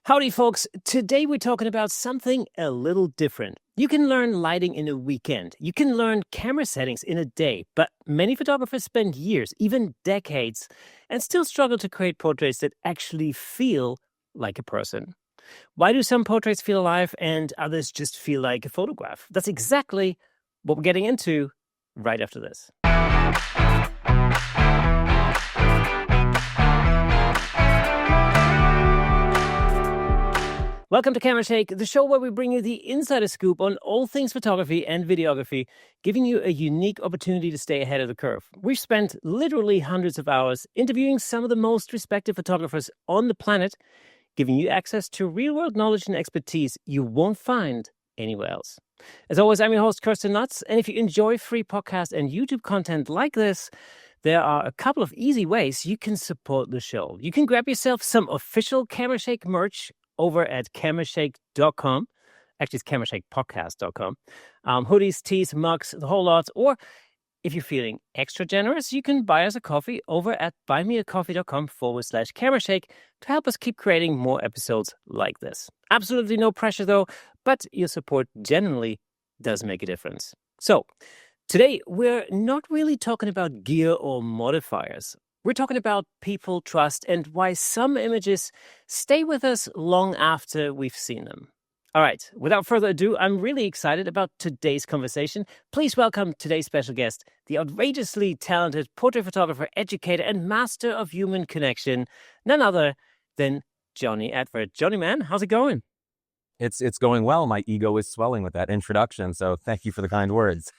Howdy, folks. Today we're talking about something a little different. You can learn lighting in a weekend. You can learn camera settings in a day, but many photographers spend years, even decades, and still struggle to create portraits that actually feel like a person. Why do some portraits feel alive and others just feel like a photograph? That's exactly what we're getting into right after this. Welcome to Camera Shake, the show where we bring you the insider scoop on all things photography and videography, giving you a unique opportunity to stay ahead of the curve. We've spent literally hundreds of hours interviewing some of the most respected photographers on the planet, giving you access to real-world knowledge and expertise you won't find anywhere else. As always, I'm your host, Kirsten Nuts, and if you enjoy free podcasts and YouTube content like this, there are a couple of easy ways you can support the show. You can grab yourself some official Camera Shake merch over at camerashake.com. Actually, it's camerashakepodcast.com. Hoodies, tees, mugs, the whole lot. Or if you're feeling extra generous, you can buy us a coffee over at buymeacoffee.com/camerashake to help us keep creating more episodes like this. Absolutely no pressure, though, but your support genuinely does make a difference. So today, we're not really talking about gear or modifiers. We're talking about people, trust, and why some images stay with us long after we've seen them. All right, without further ado, I'm really excited about today's conversation. Please welcome today's special guest, the outrageously talented portrait photographer, educator, and master of human connection, none other than Jonny Edward. Jonny, man, how's it going? It's going well. My ego is swelling with that introduction, so thank you for the kind words.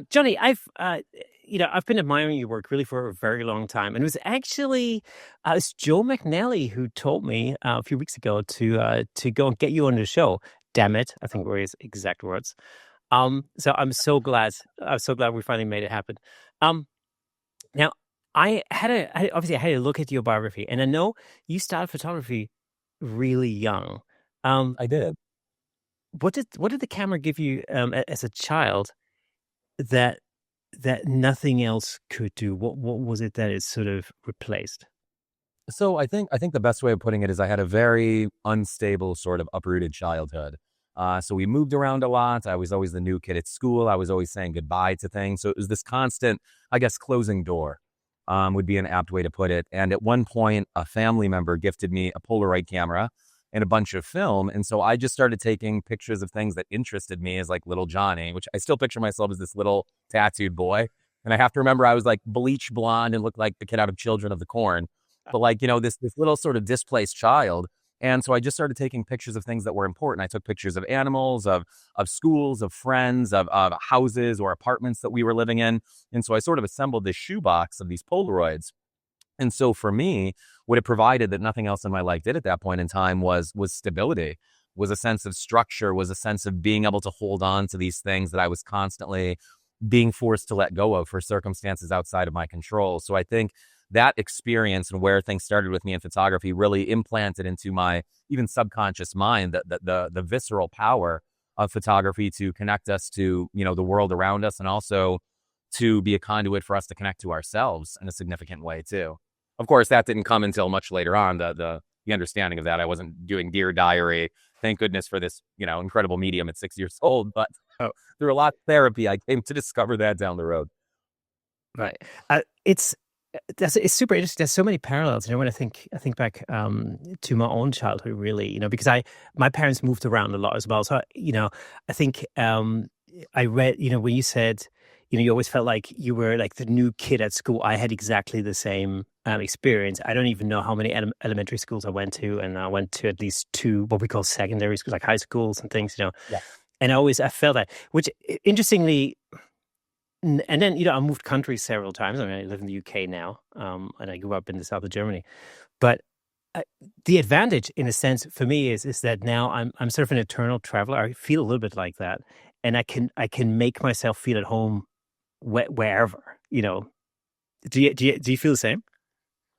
Jonny, I've been admiring your work really for a very long time, and it was actually it's Joe McNally who told me a few weeks ago to go and get you on the show. Damn it, I think were his exact words. So I'm so glad we finally made it happen. Now I had a look at your biography, and I know you started photography really young. I did. What did the camera give you as a child that nothing else could do? What was it that it sort of replaced? So I think the best way of putting it is I had a very unstable sort of uprooted childhood. So we moved around a lot. I was always the new kid at school. I was always saying goodbye to things. So it was this constant, I guess, closing door would be an apt way to put it. And at one point, a family member gifted me a Polaroid camera and a bunch of film. And so I just started taking pictures of things that interested me as like little Johnny, which I still picture myself as this little tattooed boy. And I have to remember I was like bleach blonde and looked like the kid out of Children of the Corn, but like, this little sort of displaced child. And so I just started taking pictures of things that were important. I took pictures of animals, of schools, of friends, of houses or apartments that we were living in. And so I sort of assembled this shoebox of these Polaroids. And so for me, what it provided that nothing else in my life did at that point in time was stability, was a sense of structure, was a sense of being able to hold on to these things that I was constantly being forced to let go of for circumstances outside of my control. So I think that experience and where things started with me in photography really implanted into my even subconscious mind that the visceral power of photography to connect us to, the world around us, and also to be a conduit for us to connect to ourselves in a significant way too. Of course, that didn't come until much later on, the understanding of that. I wasn't doing Dear Diary. Thank goodness for this, incredible medium at 6 years old. But through a lot of therapy, I came to discover that down the road. Right. It's super interesting. There's so many parallels. When I think back to my own childhood, really, because my parents moved around a lot as well. So, I think I read, when you said, you always felt like you were like the new kid at school. I had exactly the same experience. I don't even know how many elementary schools I went to, and I went to at least 2 what we call secondary schools, like high schools and things, Yeah. And I felt that, which interestingly, and then, I moved countries several times. I mean, I live in the UK now, and I grew up in the south of Germany. But the advantage, in a sense, for me is that now I'm sort of an eternal traveler. I feel a little bit like that, and I can make myself feel at home wherever. Do you feel the same?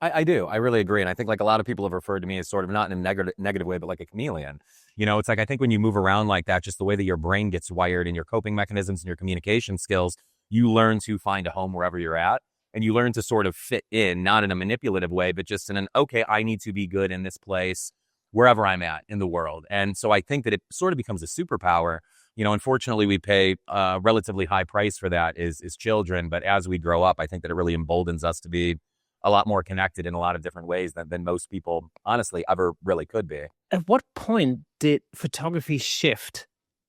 I do. I really agree. And I think like a lot of people have referred to me as sort of not in a negative way, but like a chameleon. It's like, I think when you move around like that, just the way that your brain gets wired and your coping mechanisms and your communication skills, you learn to find a home wherever you're at. and you learn to sort of fit in, not in a manipulative way, but just in an, okay, I need to be good in this place wherever I'm at in the world. And so I think that it sort of becomes a superpower. Unfortunately, we pay a relatively high price for that is children. But as we grow up, I think that it really emboldens us to be a lot more connected in a lot of different ways than most people honestly ever really could be. At what point did photography shift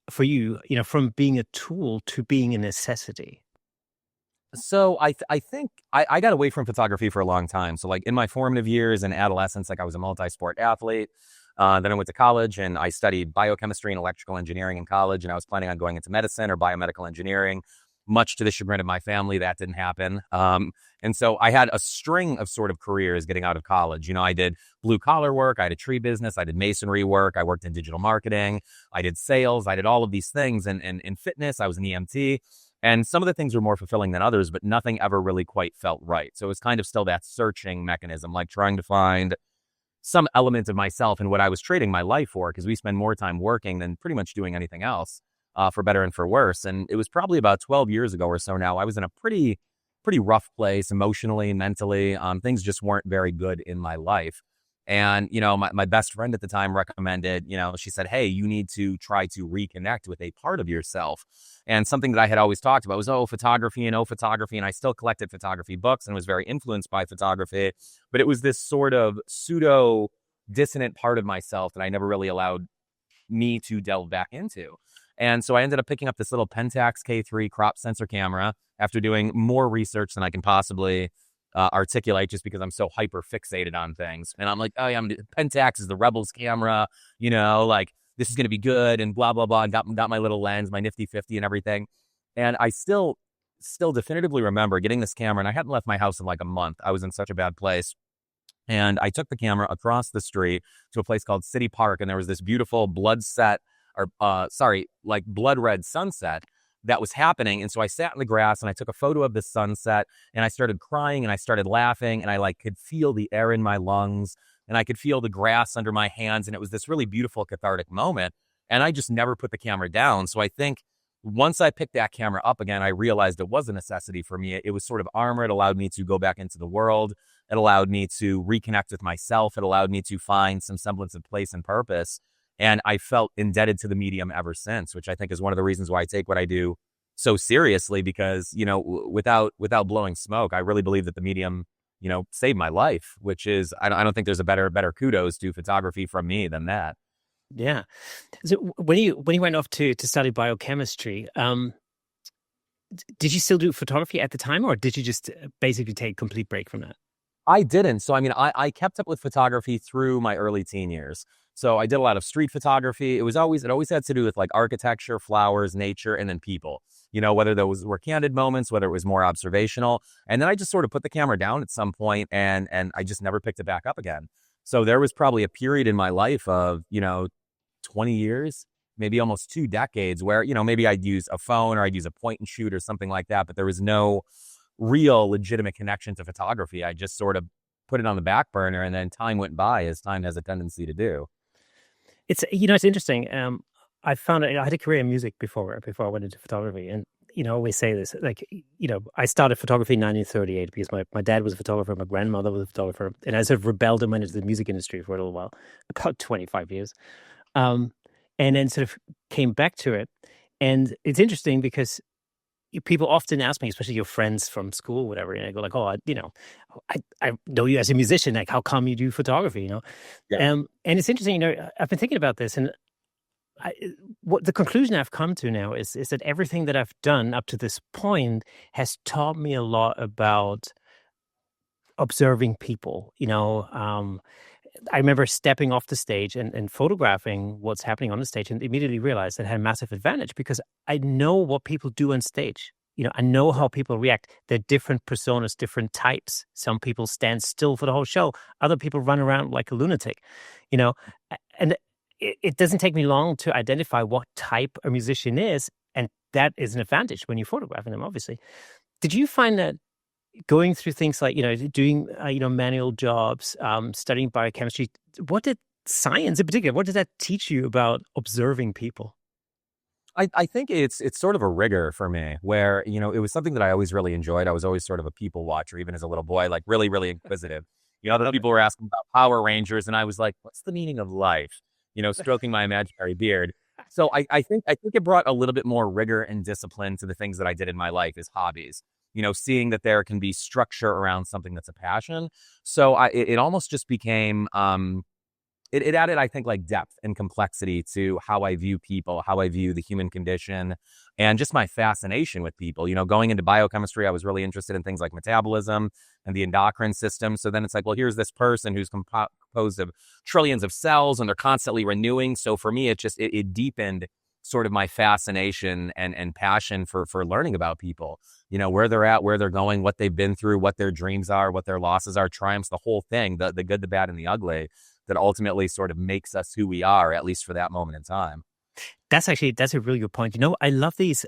for you, from being a tool to being a necessity? So I think I got away from photography for a long time. So like in my formative years and adolescence, like I was a multi-sport athlete. Then I went to college and I studied biochemistry and electrical engineering in college. And I was planning on going into medicine or biomedical engineering. Much to the chagrin of my family, that didn't happen. And so I had a string of sort of careers getting out of college. I did blue collar work. I had a tree business. I did masonry work. I worked in digital marketing. I did sales. I did all of these things. And in fitness, I was an EMT. And some of the things were more fulfilling than others, but nothing ever really quite felt right. So it was kind of still that searching mechanism, like trying to find some element of myself in what I was trading my life for, because we spend more time working than pretty much doing anything else, for better and for worse. And it was probably about 12 years ago or so now. I was in a pretty rough place emotionally, mentally. Things just weren't very good in my life. And, my best friend at the time recommended, she said, hey, you need to try to reconnect with a part of yourself. And something that I had always talked about was, photography. And I still collected photography books and was very influenced by photography. But it was this sort of pseudo dissonant part of myself that I never really allowed me to delve back into. And so I ended up picking up this little Pentax K3 crop sensor camera after doing more research than I can possibly articulate, just because I'm so hyper fixated on things. And I'm like, oh yeah, Pentax is the Rebels camera, like this is going to be good and blah, blah, blah. And got my little lens, my nifty 50 and everything. And I still definitively remember getting this camera, and I hadn't left my house in like a month. I was in such a bad place. And I took the camera across the street to a place called City Park. And there was this beautiful blood red sunset that was happening. And so I sat in the grass and I took a photo of the sunset, and I started crying and I started laughing, and I could feel the air in my lungs and I could feel the grass under my hands. And it was this really beautiful cathartic moment. And I just never put the camera down. So I think once I picked that camera up again, I realized it was a necessity for me. It was sort of armor. It allowed me to go back into the world. It allowed me to reconnect with myself. It allowed me to find some semblance of place and purpose. And I felt indebted to the medium ever since, which I think is one of the reasons why I take what I do so seriously, because, without blowing smoke, I really believe that the medium, saved my life, which is, I don't think there's a better kudos to photography from me than that. Yeah. So when you went off to study biochemistry, did you still do photography at the time, or did you just basically take a complete break from that? I didn't. So, I kept up with photography through my early teen years. So I did a lot of street photography. It always had to do with like architecture, flowers, nature, and then people, whether those were candid moments, whether it was more observational. And then I just sort of put the camera down at some point, and I just never picked it back up again. So there was probably a period in my life of, 20 years, maybe almost 2 decades where, maybe I'd use a phone or I'd use a point and shoot or something like that. But there was no real legitimate connection to photography. I just sort of put it on the back burner, and then time went by, as time has a tendency to do. It's it's interesting. I found I had a career in music before I went into photography, and I always say this, I started photography in 1938 because my dad was a photographer, my grandmother was a photographer, and I sort of rebelled and went into the music industry for a little while, about 25 years, and then sort of came back to it. And it's interesting because people often ask me, especially your friends from school, whatever, and I go like, "Oh, I know you as a musician. Like, how come you do photography?" Yeah. And it's interesting. I've been thinking about this, and what the conclusion I've come to now is that everything that I've done up to this point has taught me a lot about observing people. I remember stepping off the stage and photographing what's happening on the stage, and immediately realized that I had a massive advantage because I know what people do on stage. I know how people react. They're different personas, different types. Some people stand still for the whole show. Other people run around like a lunatic, and it doesn't take me long to identify what type a musician is. And that is an advantage when you're photographing them, obviously. Did you find that going through things like, doing, manual jobs, studying biochemistry, what did science in particular, what did that teach you about observing people? I think it's sort of a rigor for me where, it was something that I always really enjoyed. I was always sort of a people watcher, even as a little boy, like really, really inquisitive. The Love it. people were asking about Power Rangers, and I was like, what's the meaning of life? Stroking my imaginary beard. So I think it brought a little bit more rigor and discipline to the things that I did in my life as hobbies. Seeing that there can be structure around something that's a passion. So it almost just became it added, I think, like depth and complexity to how I view people, how I view the human condition, and just my fascination with people. Going into biochemistry, I was really interested in things like metabolism and the endocrine system. So then it's like, well, here's this person who's composed of trillions of cells and they're constantly renewing. So for me, it deepened sort of my fascination and passion for learning about people, where they're at, where they're going, what they've been through, what their dreams are, what their losses are, triumphs, the whole thing, the good, the bad, and the ugly that ultimately sort of makes us who we are, at least for that moment in time. That's a really good point. I love these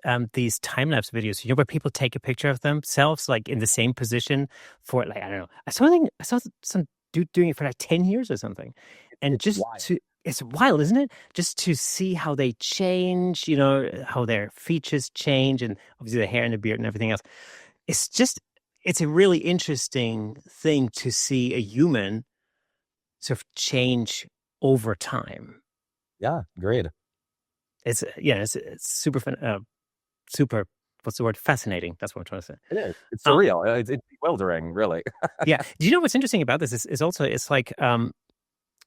time lapse videos. Where people take a picture of themselves like in the same position for like I don't know. I saw some dude doing it for like 10 years or something, and It's wild. it's wild, isn't it? Just to see how they change, how their features change, and obviously the hair and the beard and everything else. It's a really interesting thing to see a human sort of change over time. Yeah, great. It's super fun, super. What's the word? Fascinating. That's what I'm trying to say. It is. It's Um, surreal. It's bewildering, really. yeah. Do you know what's interesting about this is also it's like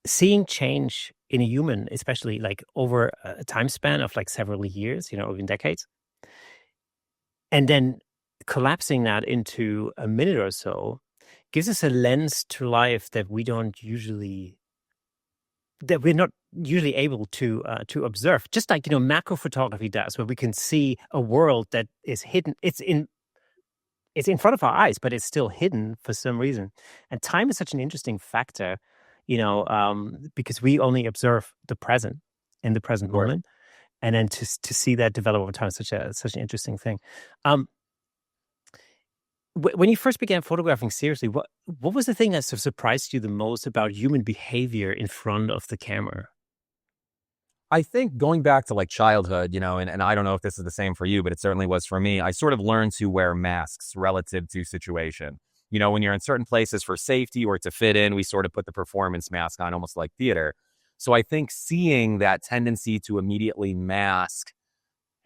seeing change in a human, especially like over a time span of like several years, even decades, and then collapsing that into a minute or so gives us a lens to life that we're not usually able to observe, just like macro photography does, where we can see a world that is hidden. It's in front of our eyes, but it's still hidden for some reason. And time is such an interesting factor, because we only observe the present in the present Of course. moment, and then to see that develop over time is such an interesting thing. Um, when you first began photographing seriously, what was the thing that sort of surprised you the most about human behavior in front of the camera? I think going back to like childhood, and I don't know if this is the same for you, but it certainly was for me. I sort of learned to wear masks relative to situation. When you're in certain places for safety or to fit in, we sort of put the performance mask on, almost like theater. So I think seeing that tendency to immediately mask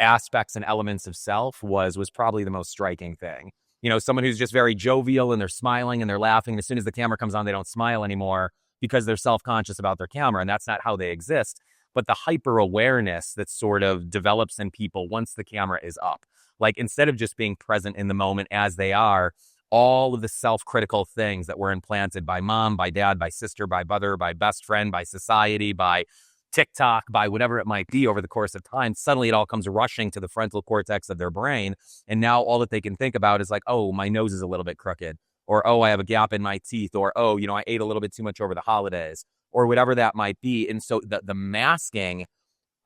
aspects and elements of self was probably the most striking thing. Someone who's just very jovial and they're smiling and they're laughing. And as soon as the camera comes on, they don't smile anymore because they're self-conscious about their camera. And that's not how they exist. But the hyper awareness that sort of develops in people once the camera is up, like instead of just being present in the moment as they are, all of the self-critical things that were implanted by mom, by dad, by sister, by brother, by best friend, by society, by TikTok, by whatever it might be over the course of time, suddenly it all comes rushing to the frontal cortex of their brain. And now all that they can think about is like, oh, my nose is a little bit crooked, or, oh, I have a gap in my teeth, or, oh, I ate a little bit too much over the holidays, or whatever that might be. And so the masking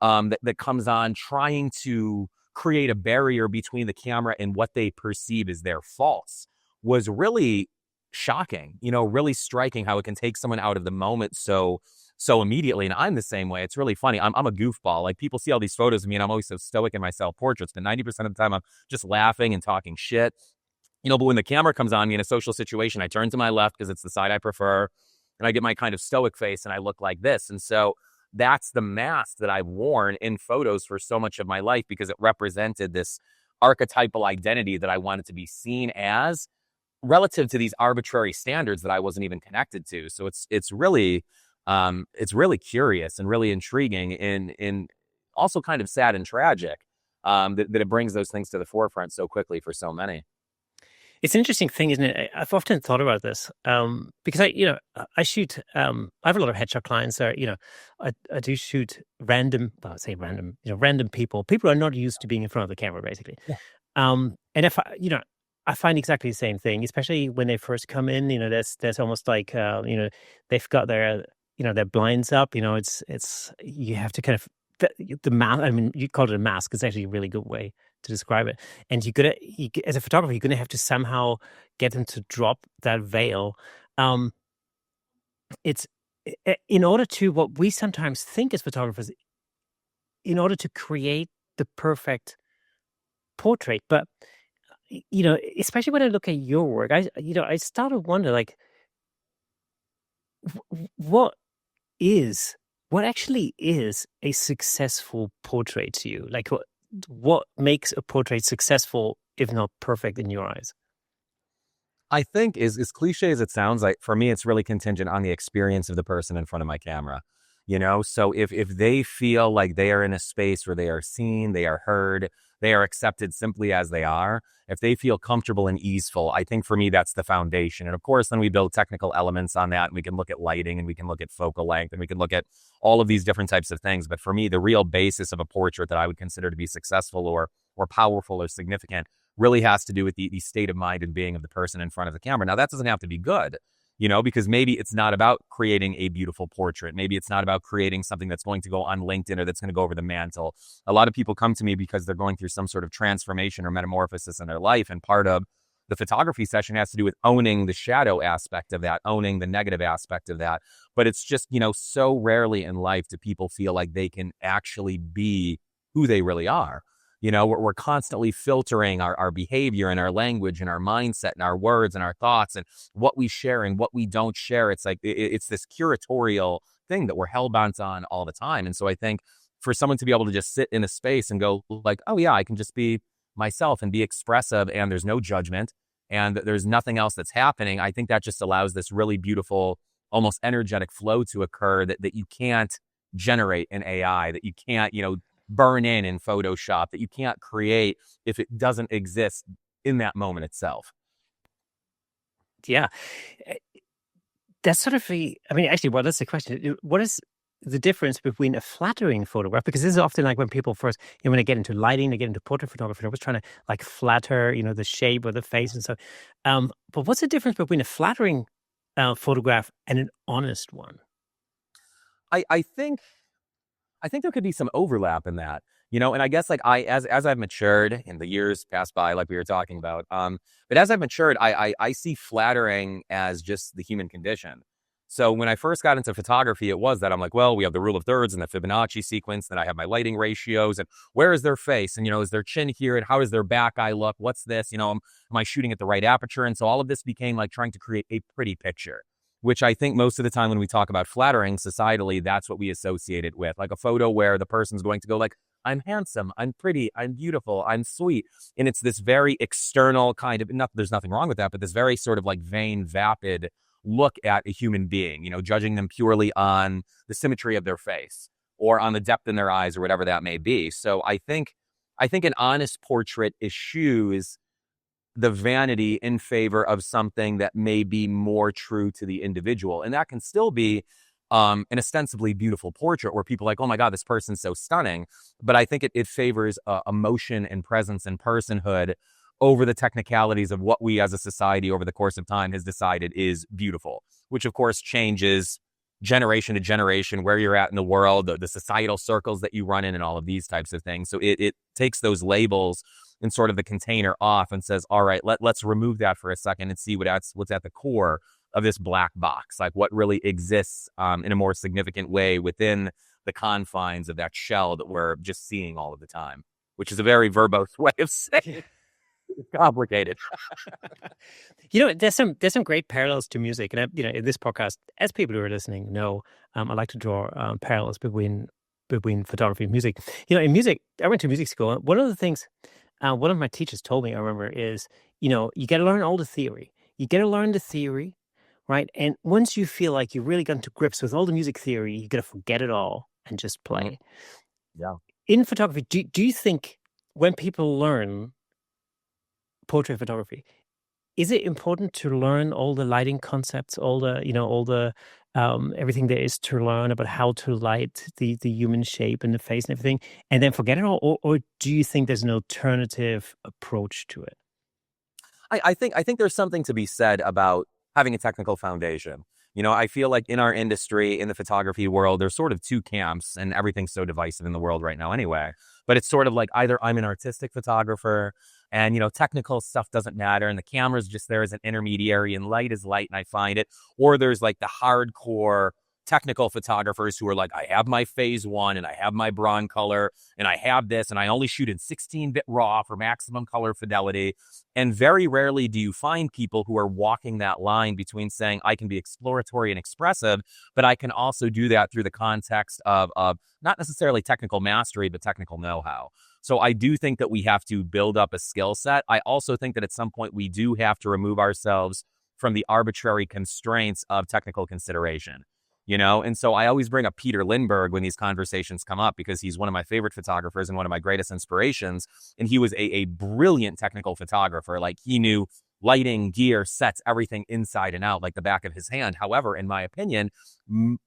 that comes on trying to create a barrier between the camera and what they perceive as their faults was really shocking, really striking how it can take someone out of the moment so immediately. And I'm the same way. It's really funny. I'm a goofball. Like people see all these photos of me and I'm always so stoic in my self portraits, but 90% of the time I'm just laughing and talking shit. But when the camera comes on me in a social situation, I turn to my left because it's the side I prefer. And I get my kind of stoic face and I look like this. And so that's the mask that I've worn in photos for so much of my life because it represented this archetypal identity that I wanted to be seen as relative to these arbitrary standards that I wasn't even connected to. So it's really curious and really intriguing and also kind of sad and tragic that it brings those things to the forefront so quickly for so many. It's an interesting thing, isn't it? I've often thought about this because I shoot. I have a lot of headshot clients. Or I do shoot random. Well, I say random. Random people who are not used to being in front of the camera, basically. Yeah. And if I find exactly the same thing, especially when they first come in. There's almost like they've got their blinds up. It's you have to kind of the mask. I mean, you call it a mask. It's actually a really good way to describe it. And as a photographer, you're gonna have to somehow get them to drop that veil. It's in order to what we sometimes think as photographers, in order to create the perfect portrait. But especially when I look at your work, I start to wonder, like, what actually is a successful portrait to you? Like, what makes a portrait successful, if not perfect, in your eyes? I think as cliche as it sounds, like for me, it's really contingent on the experience of the person in front of my camera. So if they feel like they are in a space where they are seen, they are heard, they are accepted simply as they are, if they feel comfortable and easeful, I think for me that's the foundation. And of course, then we build technical elements on that, and we can look at lighting, and we can look at focal length, and we can look at all of these different types of things. But for me, the real basis of a portrait that I would consider to be successful or powerful or significant really has to do with the state of mind and being of the person in front of the camera. Now, that doesn't have to be good, because maybe it's not about creating a beautiful portrait. Maybe it's not about creating something that's going to go on LinkedIn or that's going to go over the mantle. A lot of people come to me because they're going through some sort of transformation or metamorphosis in their life. And part of the photography session has to do with owning the shadow aspect of that, owning the negative aspect of that. But it's just, so rarely in life do people feel like they can actually be who they really are. We're constantly filtering our behavior and our language and our mindset and our words and our thoughts and what we share and what we don't share. It's like it's this curatorial thing that we're hell-bent on all the time. And so I think for someone to be able to just sit in a space and go like, oh yeah, I can just be myself and be expressive, and there's no judgment and there's nothing else that's happening, I think that just allows this really beautiful, almost energetic flow to occur that you can't generate in AI, that you can't, burn in Photoshop, that you can't create if it doesn't exist in that moment itself. Yeah. That's sort of actually, well, that's the question. What is the difference between a flattering photograph? Because this is often like when people first, when they get into lighting, they get into portrait photography, they're always trying to like flatter, the shape of the face and so. But what's the difference between a flattering photograph and an honest one? I think there could be some overlap in that, and I guess like as I've matured and the years pass by, like we were talking about, but as I've matured, I see flattering as just the human condition. So when I first got into photography, it was that I'm like, well, we have the rule of thirds and the Fibonacci sequence. Then I have my lighting ratios and where is their face? And, is their chin here? And how does their back eye look? What's this? Am I shooting at the right aperture? And so all of this became like trying to create a pretty picture, which I think most of the time when we talk about flattering societally, that's what we associate it with. Like a photo where the person's going to go like, I'm handsome, I'm pretty, I'm beautiful, I'm sweet. And it's this very external kind of, there's nothing wrong with that, but this very sort of like vain, vapid look at a human being, judging them purely on the symmetry of their face or on the depth in their eyes or whatever that may be. So I think an honest portrait eschews the vanity in favor of something that may be more true to the individual. And that can still be an ostensibly beautiful portrait where people are like, oh my God, this person's so stunning. But I think it favors emotion and presence and personhood over the technicalities of what we as a society over the course of time has decided is beautiful, which of course changes generation to generation, where you're at in the world, the societal circles that you run in and all of these types of things. So it takes those labels and sort of the container off and says, all right, let's remove that for a second and see what's at the core of this black box, like what really exists in a more significant way within the confines of that shell that we're just seeing all of the time, which is a very verbose way of saying it's complicated. There's some great parallels to music, and in this podcast, as people who are listening know, I like to draw parallels between photography and music. In music, I went to music school. One of the things one of my teachers told me, I remember, is you got to learn all the theory. You got to learn the theory, right? And once you feel like you've really gotten to grips with all the music theory, you got to forget it all and just play. Yeah. In photography, do you think when people learn portrait photography, is it important to learn all the lighting concepts, all the everything there is to learn about how to light the human shape and the face and everything, and then forget it all, or do you think there's an alternative approach to it? I think there's something to be said about having a technical foundation. I feel like in our industry, in the photography world, there's sort of two camps, and everything's so divisive in the world right now anyway. But it's sort of like either I'm an artistic photographer and, technical stuff doesn't matter, and the camera's just there as an intermediary, and light is light, and I find it. Or there's like the hardcore technical photographers who are like, I have my phase one and I have my Broncolor and I have this and I only shoot in 16-bit RAW for maximum color fidelity. And very rarely do you find people who are walking that line between saying I can be exploratory and expressive, but I can also do that through the context of not necessarily technical mastery, but technical know-how. So I do think that we have to build up a skill set. I also think that at some point we do have to remove ourselves from the arbitrary constraints of technical consideration, And so I always bring up Peter Lindbergh when these conversations come up because he's one of my favorite photographers and one of my greatest inspirations. And he was a brilliant technical photographer. Like he knew lighting, gear, sets, everything inside and out like the back of his hand. However, in my opinion,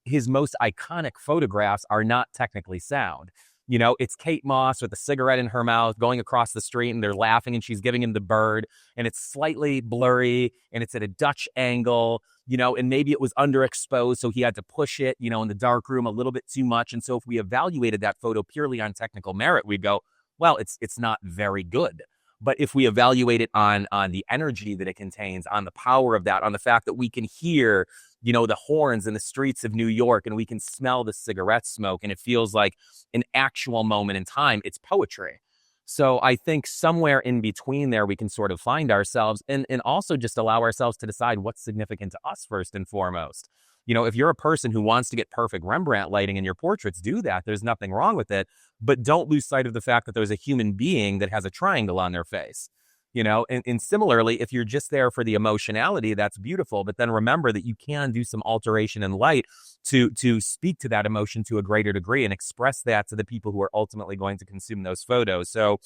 his most iconic photographs are not technically sound. It's Kate Moss with a cigarette in her mouth going across the street and they're laughing and she's giving him the bird and it's slightly blurry and it's at a Dutch angle, and maybe it was underexposed. So he had to push it, in the dark room a little bit too much. And so if we evaluated that photo purely on technical merit, we'd go, well, it's not very good. But if we evaluate it on the energy that it contains, on the power of that, on the fact that we can hear, the horns in the streets of New York and we can smell the cigarette smoke and it feels like an actual moment in time, it's poetry. So I think somewhere in between there, we can sort of find ourselves and also just allow ourselves to decide what's significant to us first and foremost. If you're a person who wants to get perfect Rembrandt lighting in your portraits, do that. There's nothing wrong with it. But don't lose sight of the fact that there's a human being that has a triangle on their face. And similarly, if you're just there for the emotionality, that's beautiful. But then remember that you can do some alteration in light to speak to that emotion to a greater degree and express that to the people who are ultimately going to consume those photos. So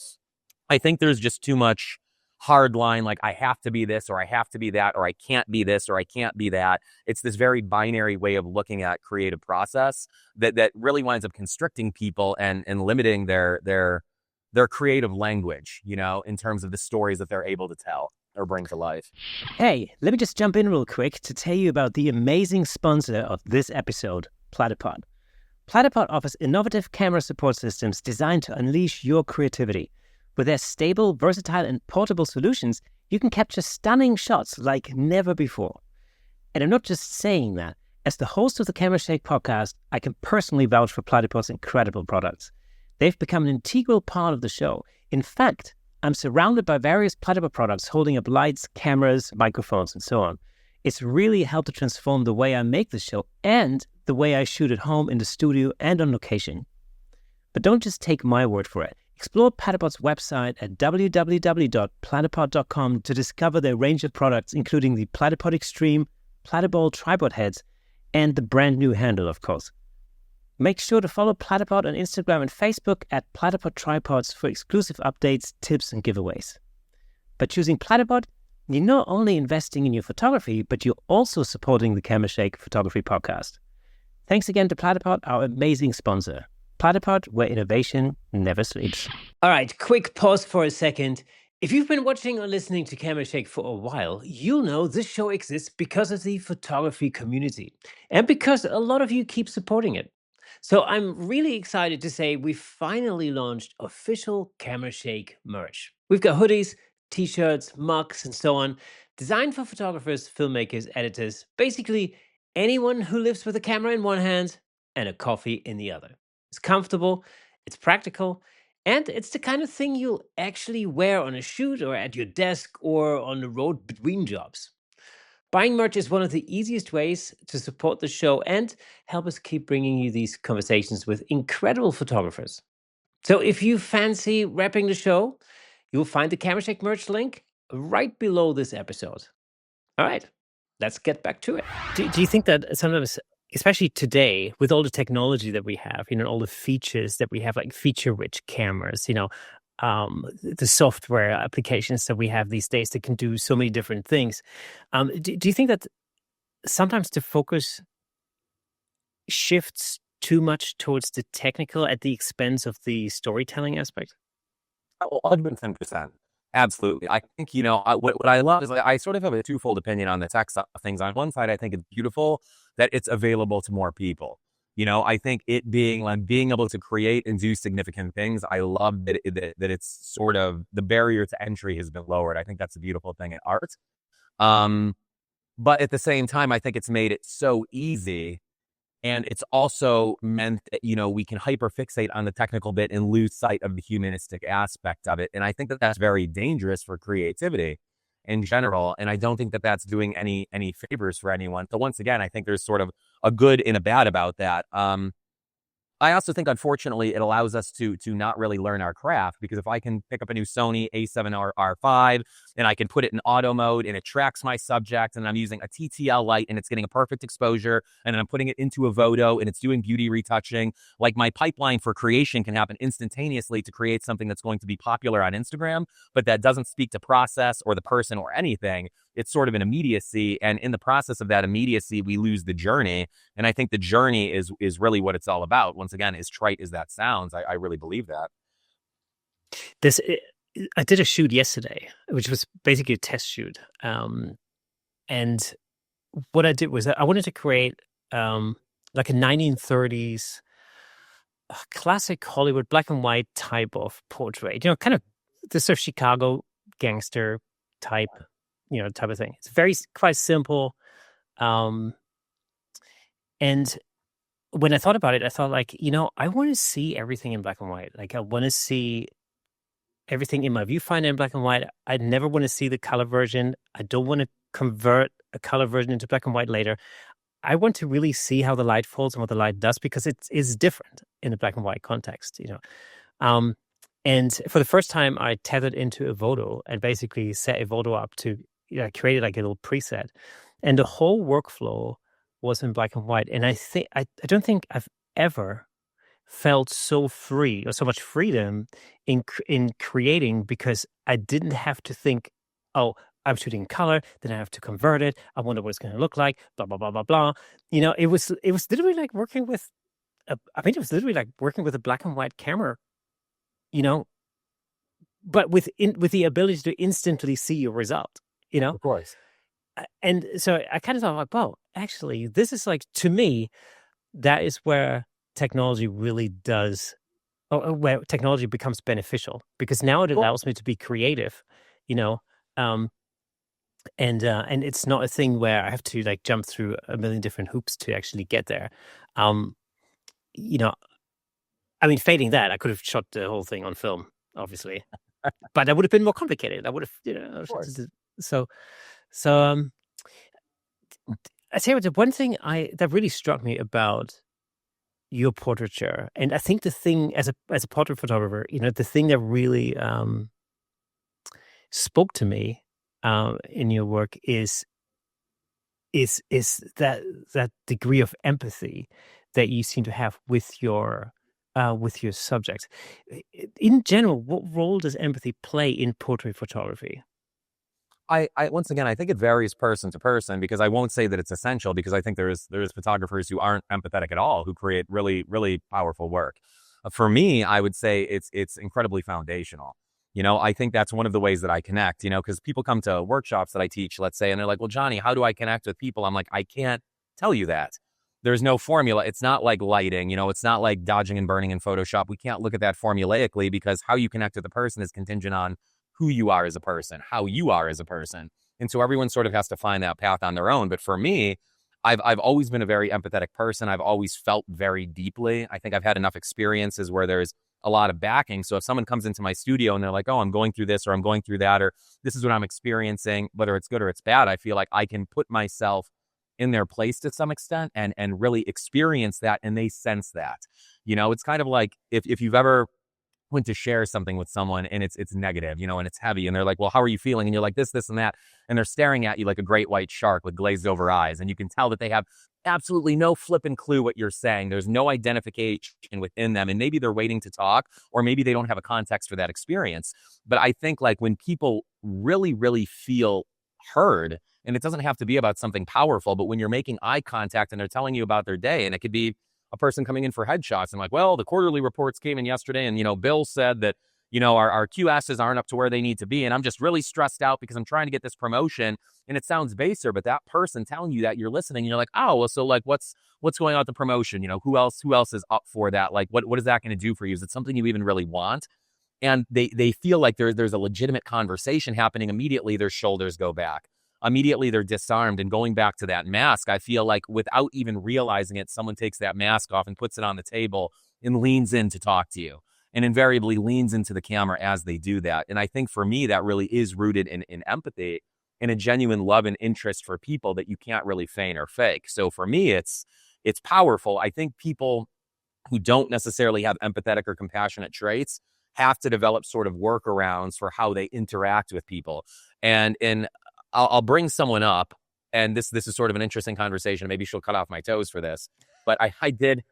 I think there's just too much hard line, like I have to be this or I have to be that, or I can't be this or I can't be that. It's this very binary way of looking at creative process that really winds up constricting people and limiting their creative language, in terms of the stories that they're able to tell or bring to life. Hey, let me just jump in real quick to tell you about the amazing sponsor of this episode, Platypod. Platypod offers innovative camera support systems designed to unleash your creativity. With their stable, versatile, and portable solutions, you can capture stunning shots like never before. And I'm not just saying that. As the host of the Camera Shake podcast, I can personally vouch for Platypod's incredible products. They've become an integral part of the show. In fact, I'm surrounded by various Platypod products holding up lights, cameras, microphones, and so on. It's really helped to transform the way I make the show and the way I shoot at home, in the studio, and on location. But don't just take my word for it. Explore Platypod's website at www.platypod.com to discover their range of products, including the Platypod Extreme, Platypod tripod heads, and the brand new handle, of course. Make sure to follow Platypod on Instagram and Facebook at Platypod Tripods for exclusive updates, tips, and giveaways. By choosing Platypod, you're not only investing in your photography, but you're also supporting the Camera Shake Photography Podcast. Thanks again to Platypod, our amazing sponsor. Platypod, where innovation never sleeps. All right, quick pause for a second. If you've been watching or listening to Camera Shake for a while, you'll know this show exists because of the photography community and because a lot of you keep supporting it. So I'm really excited to say we finally launched official Camera Shake merch. We've got hoodies, t-shirts, mugs, and so on, designed for photographers, filmmakers, editors, basically anyone who lives with a camera in one hand and a coffee in the other. It's comfortable, it's practical, and it's the kind of thing you'll actually wear on a shoot or at your desk or on the road between jobs. Buying merch is one of the easiest ways to support the show and help us keep bringing you these conversations with incredible photographers. So if you fancy repping the show, you'll find the Camera Shake merch link right below this episode. All right, let's get back to it. Do you think that sometimes, especially today, with all the technology that we have, all the features that we have, like feature-rich cameras, the software applications that we have these days that can do so many different things. Do you think that sometimes the focus shifts too much towards the technical at the expense of the storytelling aspect? 110%. Absolutely. I think, what I love is I sort of have a twofold opinion on the tech side of things. On one side, I think it's beautiful that it's available to more people. I think it being able to create and do significant things. I love that it's sort of the barrier to entry has been lowered. I think that's a beautiful thing in art. But at the same time, I think it's made it so easy And it's also meant that, we can hyperfixate on the technical bit and lose sight of the humanistic aspect of it. And I think that that's very dangerous for creativity in general. And I don't think that that's doing any favors for anyone. So once again, I think there's sort of a good and a bad about that. I also think, unfortunately, it allows us to not really learn our craft, because if I can pick up a new Sony A7R R5 and I can put it in auto mode and it tracks my subject, and I'm using a TTL light and it's getting a perfect exposure, and then I'm putting it into a Voto and it's doing beauty retouching, like my pipeline for creation can happen instantaneously to create something that's going to be popular on Instagram, but that doesn't speak to process or the person or anything. It's sort of an immediacy. And in the process of that immediacy, we lose the journey. And I think the journey is really what it's all about. Once again, as trite as that sounds, I really believe that. I did a shoot yesterday, which was basically a test shoot. And what I did was I wanted to create like a 1930s classic Hollywood black and white type of portrait, kind of the sort of Chicago gangster type, type of thing. It's quite simple. And when I thought about it, I thought like, I want to see everything in black and white. Like I want to see everything in my viewfinder in black and white. I never want to see the color version. I don't want to convert a color version into black and white later. I want to really see how the light falls and what the light does, because it is different in the black and white context, And for the first time, I tethered into a Voto and basically set a Voto up to created like a little preset, and the whole workflow was in black and white. And I don't think I've ever felt so free or so much freedom in creating, because I didn't have to think, oh, I'm shooting in color, then I have to convert it. I wonder what it's going to look like. Blah blah blah blah blah. It was literally like working with it was literally like working with a black and white camera, but with the ability to instantly see your result. Of course. And so I kind of thought like, well, actually, this is like, to me, that is where technology really does, or where technology becomes beneficial, because now it allows me to be creative, and it's not a thing where I have to like jump through a million different hoops to actually get there. Failing that, I could have shot the whole thing on film, obviously, but that would have been more complicated. I would have, So I tell you what, the one thing that really struck me about your portraiture, and I think the thing as a portrait photographer, the thing that really spoke to me in your work is that degree of empathy that you seem to have with your subjects. In general, what role does empathy play in portrait photography? I once again, I think it varies person to person, because I won't say that it's essential, because I think there's photographers who aren't empathetic at all, who create really, really powerful work. For me, I would say it's incredibly foundational. I think that's one of the ways that I connect, because people come to workshops that I teach, let's say, and they're like, well, Jonny, how do I connect with people? I'm like, I can't tell you that. There's no formula. It's not like lighting, it's not like dodging and burning in Photoshop. We can't look at that formulaically, because how you connect with a person is contingent on who you are as a person, how you are as a person. And so everyone sort of has to find that path on their own. But for me, I've always been a very empathetic person. I've always felt very deeply. I think I've had enough experiences where there's a lot of backing. So if someone comes into my studio and they're like, oh, I'm going through this, or I'm going through that, or this is what I'm experiencing, whether it's good or it's bad, I feel like I can put myself in their place to some extent and really experience that. And they sense that. It's kind of like if you've ever went to share something with someone and it's negative, and it's heavy, and they're like, well, how are you feeling? And you're like, this, and that. And they're staring at you like a great white shark with glazed over eyes. And you can tell that they have absolutely no flipping clue what you're saying. There's no identification within them. And maybe they're waiting to talk, or maybe they don't have a context for that experience. But I think like when people really, really feel heard, and it doesn't have to be about something powerful, but when you're making eye contact and they're telling you about their day, and it could be a person coming in for headshots and like, well, the quarterly reports came in yesterday, and, Bill said that, our QSs aren't up to where they need to be. And I'm just really stressed out because I'm trying to get this promotion. And it sounds baser, but that person telling you that, you're listening, and you're like, oh, well, so like, what's going on with the promotion? Who else is up for that? Like, what is that going to do for you? Is it something you even really want? And they feel like there's a legitimate conversation happening immediately. Their shoulders go back. immediately they're disarmed. And going back to that mask, I feel like without even realizing it, someone takes that mask off and puts it on the table and leans in to talk to you, and invariably leans into the camera as they do that. And I think for me, that really is rooted in empathy and a genuine love and interest for people that you can't really feign or fake. So for me, it's powerful. I think people who don't necessarily have empathetic or compassionate traits have to develop sort of workarounds for how they interact with people. And I'll bring someone up, and this is sort of an interesting conversation. Maybe she'll cut off my toes for this, but I did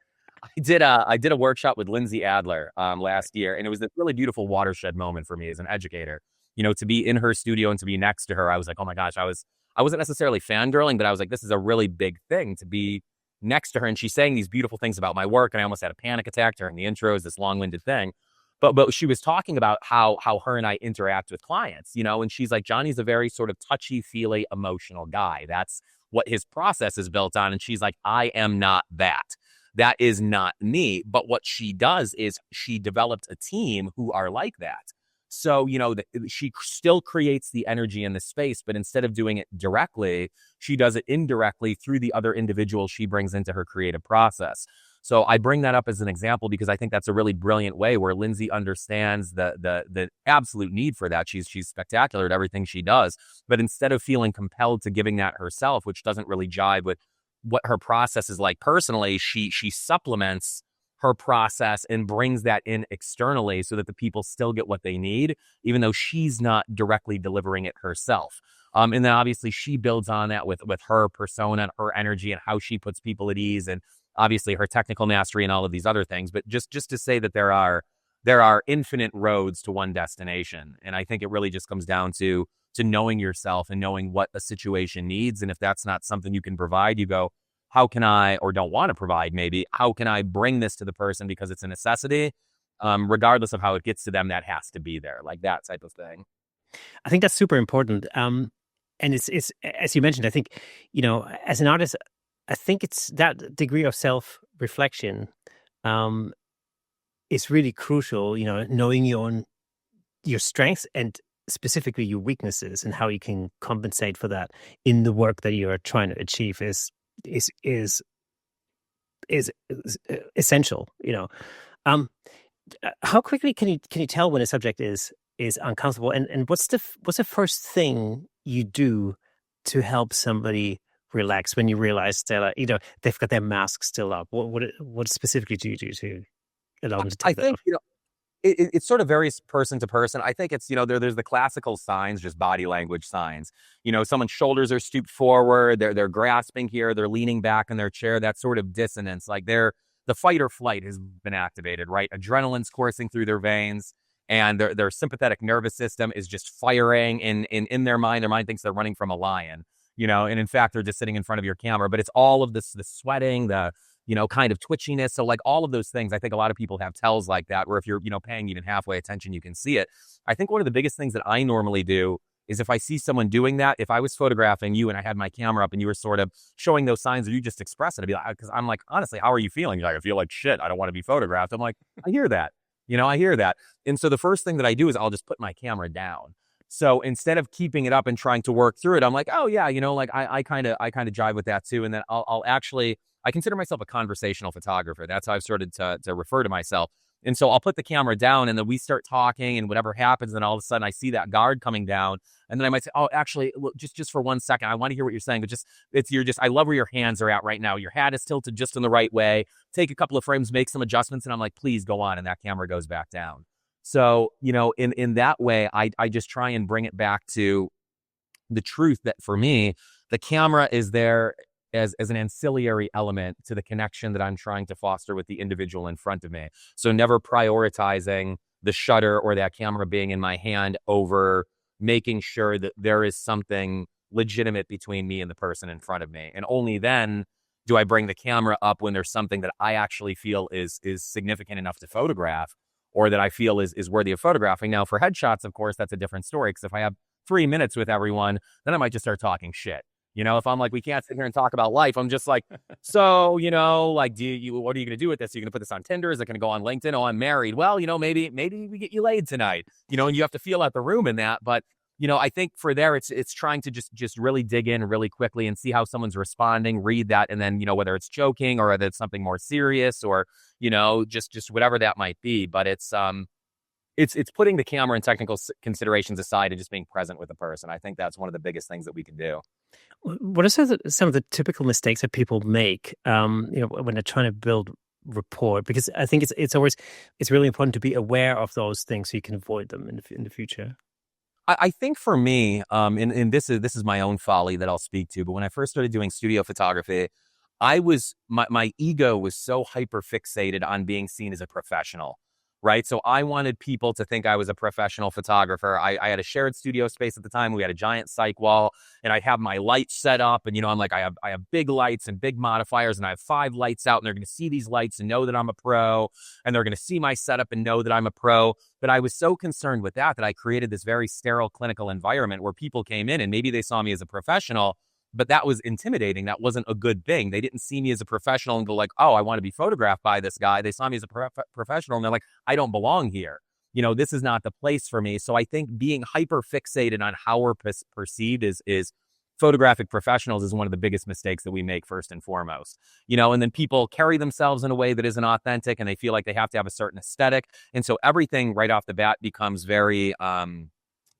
a workshop with Lindsay Adler last year, and it was a really beautiful watershed moment for me as an educator. To be in her studio and to be next to her, I was like, oh my gosh, I wasn't necessarily fangirling, but I was like, this is a really big thing to be next to her. And she's saying these beautiful things about my work, and I almost had a panic attack during the intros, this long-winded thing. But she was talking about how her and I interact with clients, and she's like, Johnny's a very sort of touchy-feely, emotional guy. That's what his process is built on. And she's like, I am not that. That is not me. But what she does is she developed a team who are like that. So, she still creates the energy in the space, but instead of doing it directly, she does it indirectly through the other individuals she brings into her creative process. So I bring that up as an example because I think that's a really brilliant way where Lindsay understands the absolute need for that. She's spectacular at everything she does, but instead of feeling compelled to giving that herself, which doesn't really jive with what her process is like personally, she supplements her process and brings that in externally so that the people still get what they need, even though she's not directly delivering it herself. And then obviously she builds on that with her persona and her energy and how she puts people at ease, and obviously her technical mastery and all of these other things. But just to say that there are infinite roads to one destination. And I think it really just comes down to knowing yourself and knowing what a situation needs. And if that's not something you can provide, you go, how can I, or don't want to provide maybe, how can I bring this to the person because it's a necessity? Regardless of how it gets to them, that has to be there, like that type of thing. I think that's super important. And it's as you mentioned, I think, as an artist, I think it's that degree of self-reflection is really crucial, knowing your strengths and specifically your weaknesses and how you can compensate for that in the work that you're trying to achieve is essential. How quickly can you tell when a subject is uncomfortable, and what's the first thing you do to help somebody relax when you realize that they've got their mask still up? What specifically do you do to allow them to take that off? It sort of varies person to person. I think it's, there's the classical signs, just body language signs. Someone's shoulders are stooped forward, they're grasping here, they're leaning back in their chair, that sort of dissonance, like the fight or flight has been activated, right? Adrenaline's coursing through their veins, and their sympathetic nervous system is just firing in their mind. Their mind thinks they're running from a lion, and in fact, they're just sitting in front of your camera. But it's all of this, the sweating, the kind of twitchiness. So like all of those things, I think a lot of people have tells like that, where if you're, paying even halfway attention, you can see it. I think one of the biggest things that I normally do is if I see someone doing that, if I was photographing you and I had my camera up and you were sort of showing those signs or you just express it, I'd be like, because I'm like, honestly, how are you feeling? You're like, I feel like shit. I don't want to be photographed. I'm like, I hear that. I hear that. And so the first thing that I do is I'll just put my camera down. So instead of keeping it up and trying to work through it, I'm like, oh yeah, like I kind of jive with that too. And then I consider myself a conversational photographer. That's how I've started to refer to myself. And so I'll put the camera down and then we start talking and whatever happens. And all of a sudden I see that guard coming down. And then I might say, oh, actually, look, just for 1 second, I want to hear what you're saying. But I love where your hands are at right now. Your hat is tilted just in the right way. Take a couple of frames, make some adjustments. And I'm like, please go on. And that camera goes back down. So, in that way, I just try and bring it back to the truth that for me, the camera is there as an ancillary element to the connection that I'm trying to foster with the individual in front of me. So never prioritizing the shutter or that camera being in my hand over making sure that there is something legitimate between me and the person in front of me. And only then do I bring the camera up when there's something that I actually feel is significant enough to photograph, or that I feel is worthy of photographing. Now for headshots, of course, that's a different story, because if I have 3 minutes with everyone, then I might just start talking shit. If I'm like, we can't sit here and talk about life, I'm just like, so, like, what are you going to do with this? Are you going to put this on Tinder? Is it going to go on LinkedIn? Oh, I'm married. Well, maybe we get you laid tonight, and you have to feel out the room in that. But I think for there, it's trying to just really dig in really quickly and see how someone's responding, read that, and then whether it's joking or whether it's something more serious or just whatever that might be. But it's putting the camera and technical considerations aside and just being present with the person. I think that's one of the biggest things that we can do. What are some of the typical mistakes that people make, when they're trying to build rapport? Because I think it's really important to be aware of those things so you can avoid them in the future. I think for me, and this is my own folly that I'll speak to, but when I first started doing studio photography, my ego was so hyper fixated on being seen as a professional, right? So I wanted people to think I was a professional photographer. I had a shared studio space at the time. We had a giant cyc wall, and I have my lights set up, and I'm like, I have big lights and big modifiers, and I have 5 lights out, and they're going to see these lights and know that I'm a pro, and they're going to see my setup and know that I'm a pro. But I was so concerned with that I created this very sterile clinical environment where people came in and maybe they saw me as a professional, but that was intimidating. That wasn't a good thing. They didn't see me as a professional and go like, oh, I want to be photographed by this guy. They saw me as a professional and they're like, I don't belong here. This is not the place for me. So I think being hyper fixated on how we're perceived is photographic professionals is one of the biggest mistakes that we make first and foremost. And then people carry themselves in a way that isn't authentic and they feel like they have to have a certain aesthetic. And so everything right off the bat becomes very,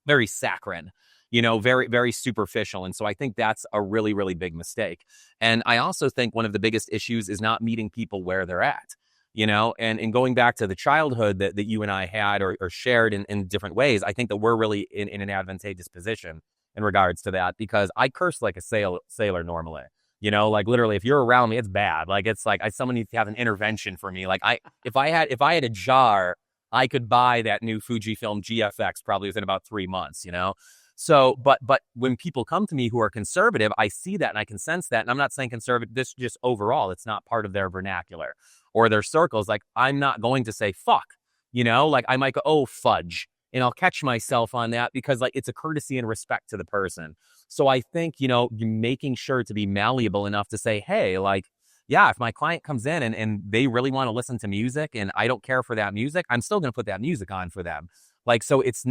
very saccharine, very, very superficial. And so I think that's a really, really big mistake. And I also think one of the biggest issues is not meeting people where they're at, and going back to the childhood that you and I had or shared in different ways, I think that we're really in an advantageous position in regards to that, because I curse like a sailor normally, like literally if you're around me, it's bad. Like, it's like someone needs to have an intervention for me. Like if I had a jar, I could buy that new Fujifilm GFX probably within about 3 months, So, but when people come to me who are conservative, I see that and I can sense that. And I'm not saying conservative, this just overall, it's not part of their vernacular or their circles. Like, I'm not going to say fuck, like I might go, oh, fudge. And I'll catch myself on that because like it's a courtesy and respect to the person. So I think, you're making sure to be malleable enough to say, hey, like, yeah, if my client comes in and they really want to listen to music and I don't care for that music, I'm still going to put that music on for them. Like, so it's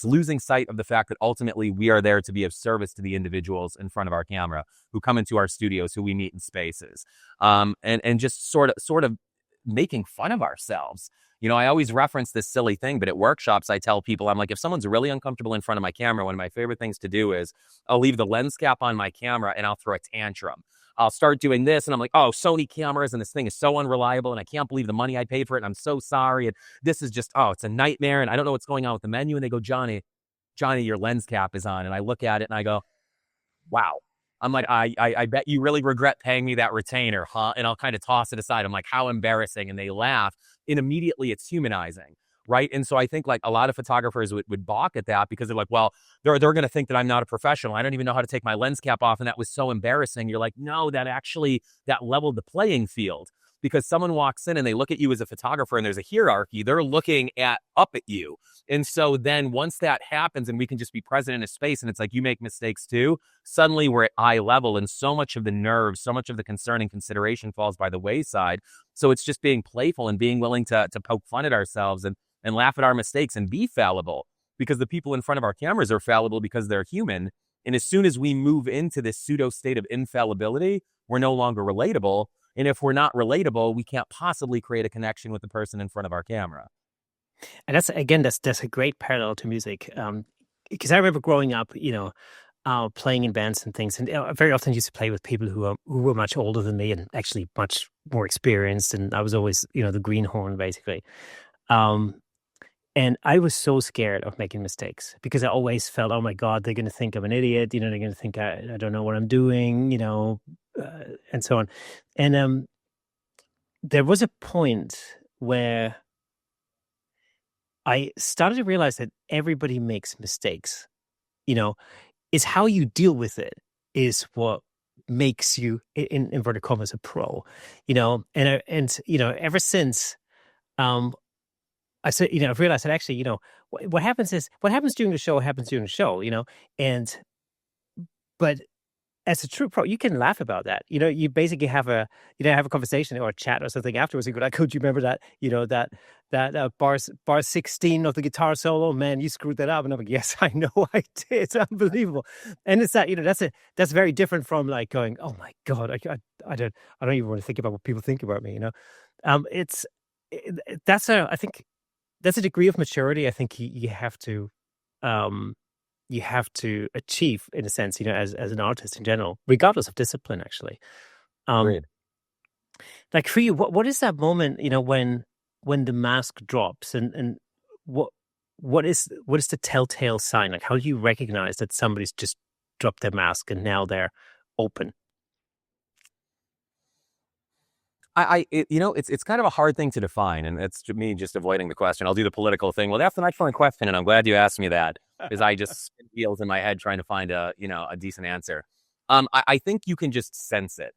losing sight of the fact that ultimately we are there to be of service to the individuals in front of our camera who come into our studios, who we meet in spaces, and just sort of making fun of ourselves. I always reference this silly thing, but at workshops, I tell people, I'm like, if someone's really uncomfortable in front of my camera, one of my favorite things to do is I'll leave the lens cap on my camera and I'll throw a tantrum. I'll start doing this and I'm like, oh, Sony cameras and this thing is so unreliable and I can't believe the money I paid for it and I'm so sorry. And this is just, oh, it's a nightmare and I don't know what's going on with the menu. And they go, Johnny, your lens cap is on. And I look at it and I go, wow. I'm like, I bet you really regret paying me that retainer, huh? And I'll kind of toss it aside. I'm like, how embarrassing. And they laugh. And immediately it's humanizing, right? And so I think like a lot of photographers would balk at that because they're like, well, they're going to think that I'm not a professional. I don't even know how to take my lens cap off. And that was so embarrassing. You're like, no, that leveled the playing field. Because someone walks in and they look at you as a photographer and there's a hierarchy, they're looking up at you. And so then once that happens and we can just be present in a space and it's like you make mistakes too, suddenly we're at eye level and so much of the nerves, so much of the concern and consideration falls by the wayside. So it's just being playful and being willing to poke fun at ourselves and laugh at our mistakes and be fallible, because the people in front of our cameras are fallible because they're human. And as soon as we move into this pseudo state of infallibility, we're no longer relatable. And if we're not relatable, we can't possibly create a connection with the person in front of our camera. And that's a great parallel to music. Because I remember growing up, playing in bands and things, and very often used to play with people who were much older than me and actually much more experienced. And I was always, the greenhorn basically. And I was so scared of making mistakes because I always felt, oh my God, they're going to think I'm an idiot. They're going to think I don't know what I'm doing, and so on. And there was a point where I started to realize that everybody makes mistakes. It's how you deal with it is what makes you, in inverted commas, a pro. And ever since, I said, I've realized that actually, what happens during the show happens during the show, but as a true pro, you can laugh about that. You basically have a conversation or a chat or something afterwards. You go like, "Oh, do you remember that? Bar 16 of the guitar solo? Man, you screwed that up." And I'm like, "Yes, I know, I did. It's unbelievable." And it's that that's very different from like going, "Oh my God, I don't even want to think about what people think about me." It's that's a I think that's a degree of maturity. I think um you have to achieve in a sense, as an artist in general, regardless of discipline, actually. Um, Agreed. like for you, what is that moment, when the mask drops and what what is the telltale sign? Like how do you recognize that somebody's just dropped their mask and now they're open? It's kind of a hard thing to define, and it's me just avoiding the question. I'll do the political thing. Well, that's an excellent question, and I'm glad you asked me that, because I just spin wheels in my head trying to find a decent answer. I think you can just sense it.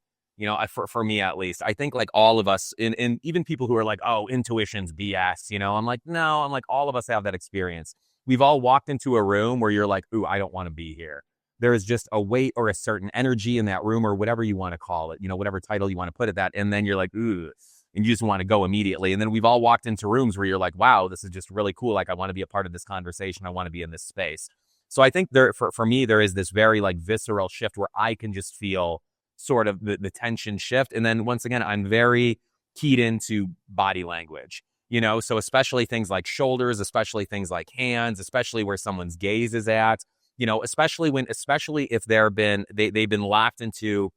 For me at least, I think like all of us, and even people who are like, oh, intuition's BS. I'm like, no, I'm like all of us have that experience. We've all walked into a room where you're like, ooh, I don't want to be here. There is just a weight or a certain energy in that room, or whatever you want to call it, whatever title you want to put it that. And then you're like, ooh, and you just want to go immediately. And then we've all walked into rooms where you're like, wow, this is just really cool. Like, I want to be a part of this conversation. I want to be in this space. So I think for me, there is this very like visceral shift where I can just feel sort of the tension shift. And then once again, I'm very keyed into body language, so especially things like shoulders, especially things like hands, especially where someone's gaze is at. Especially if they've been locked into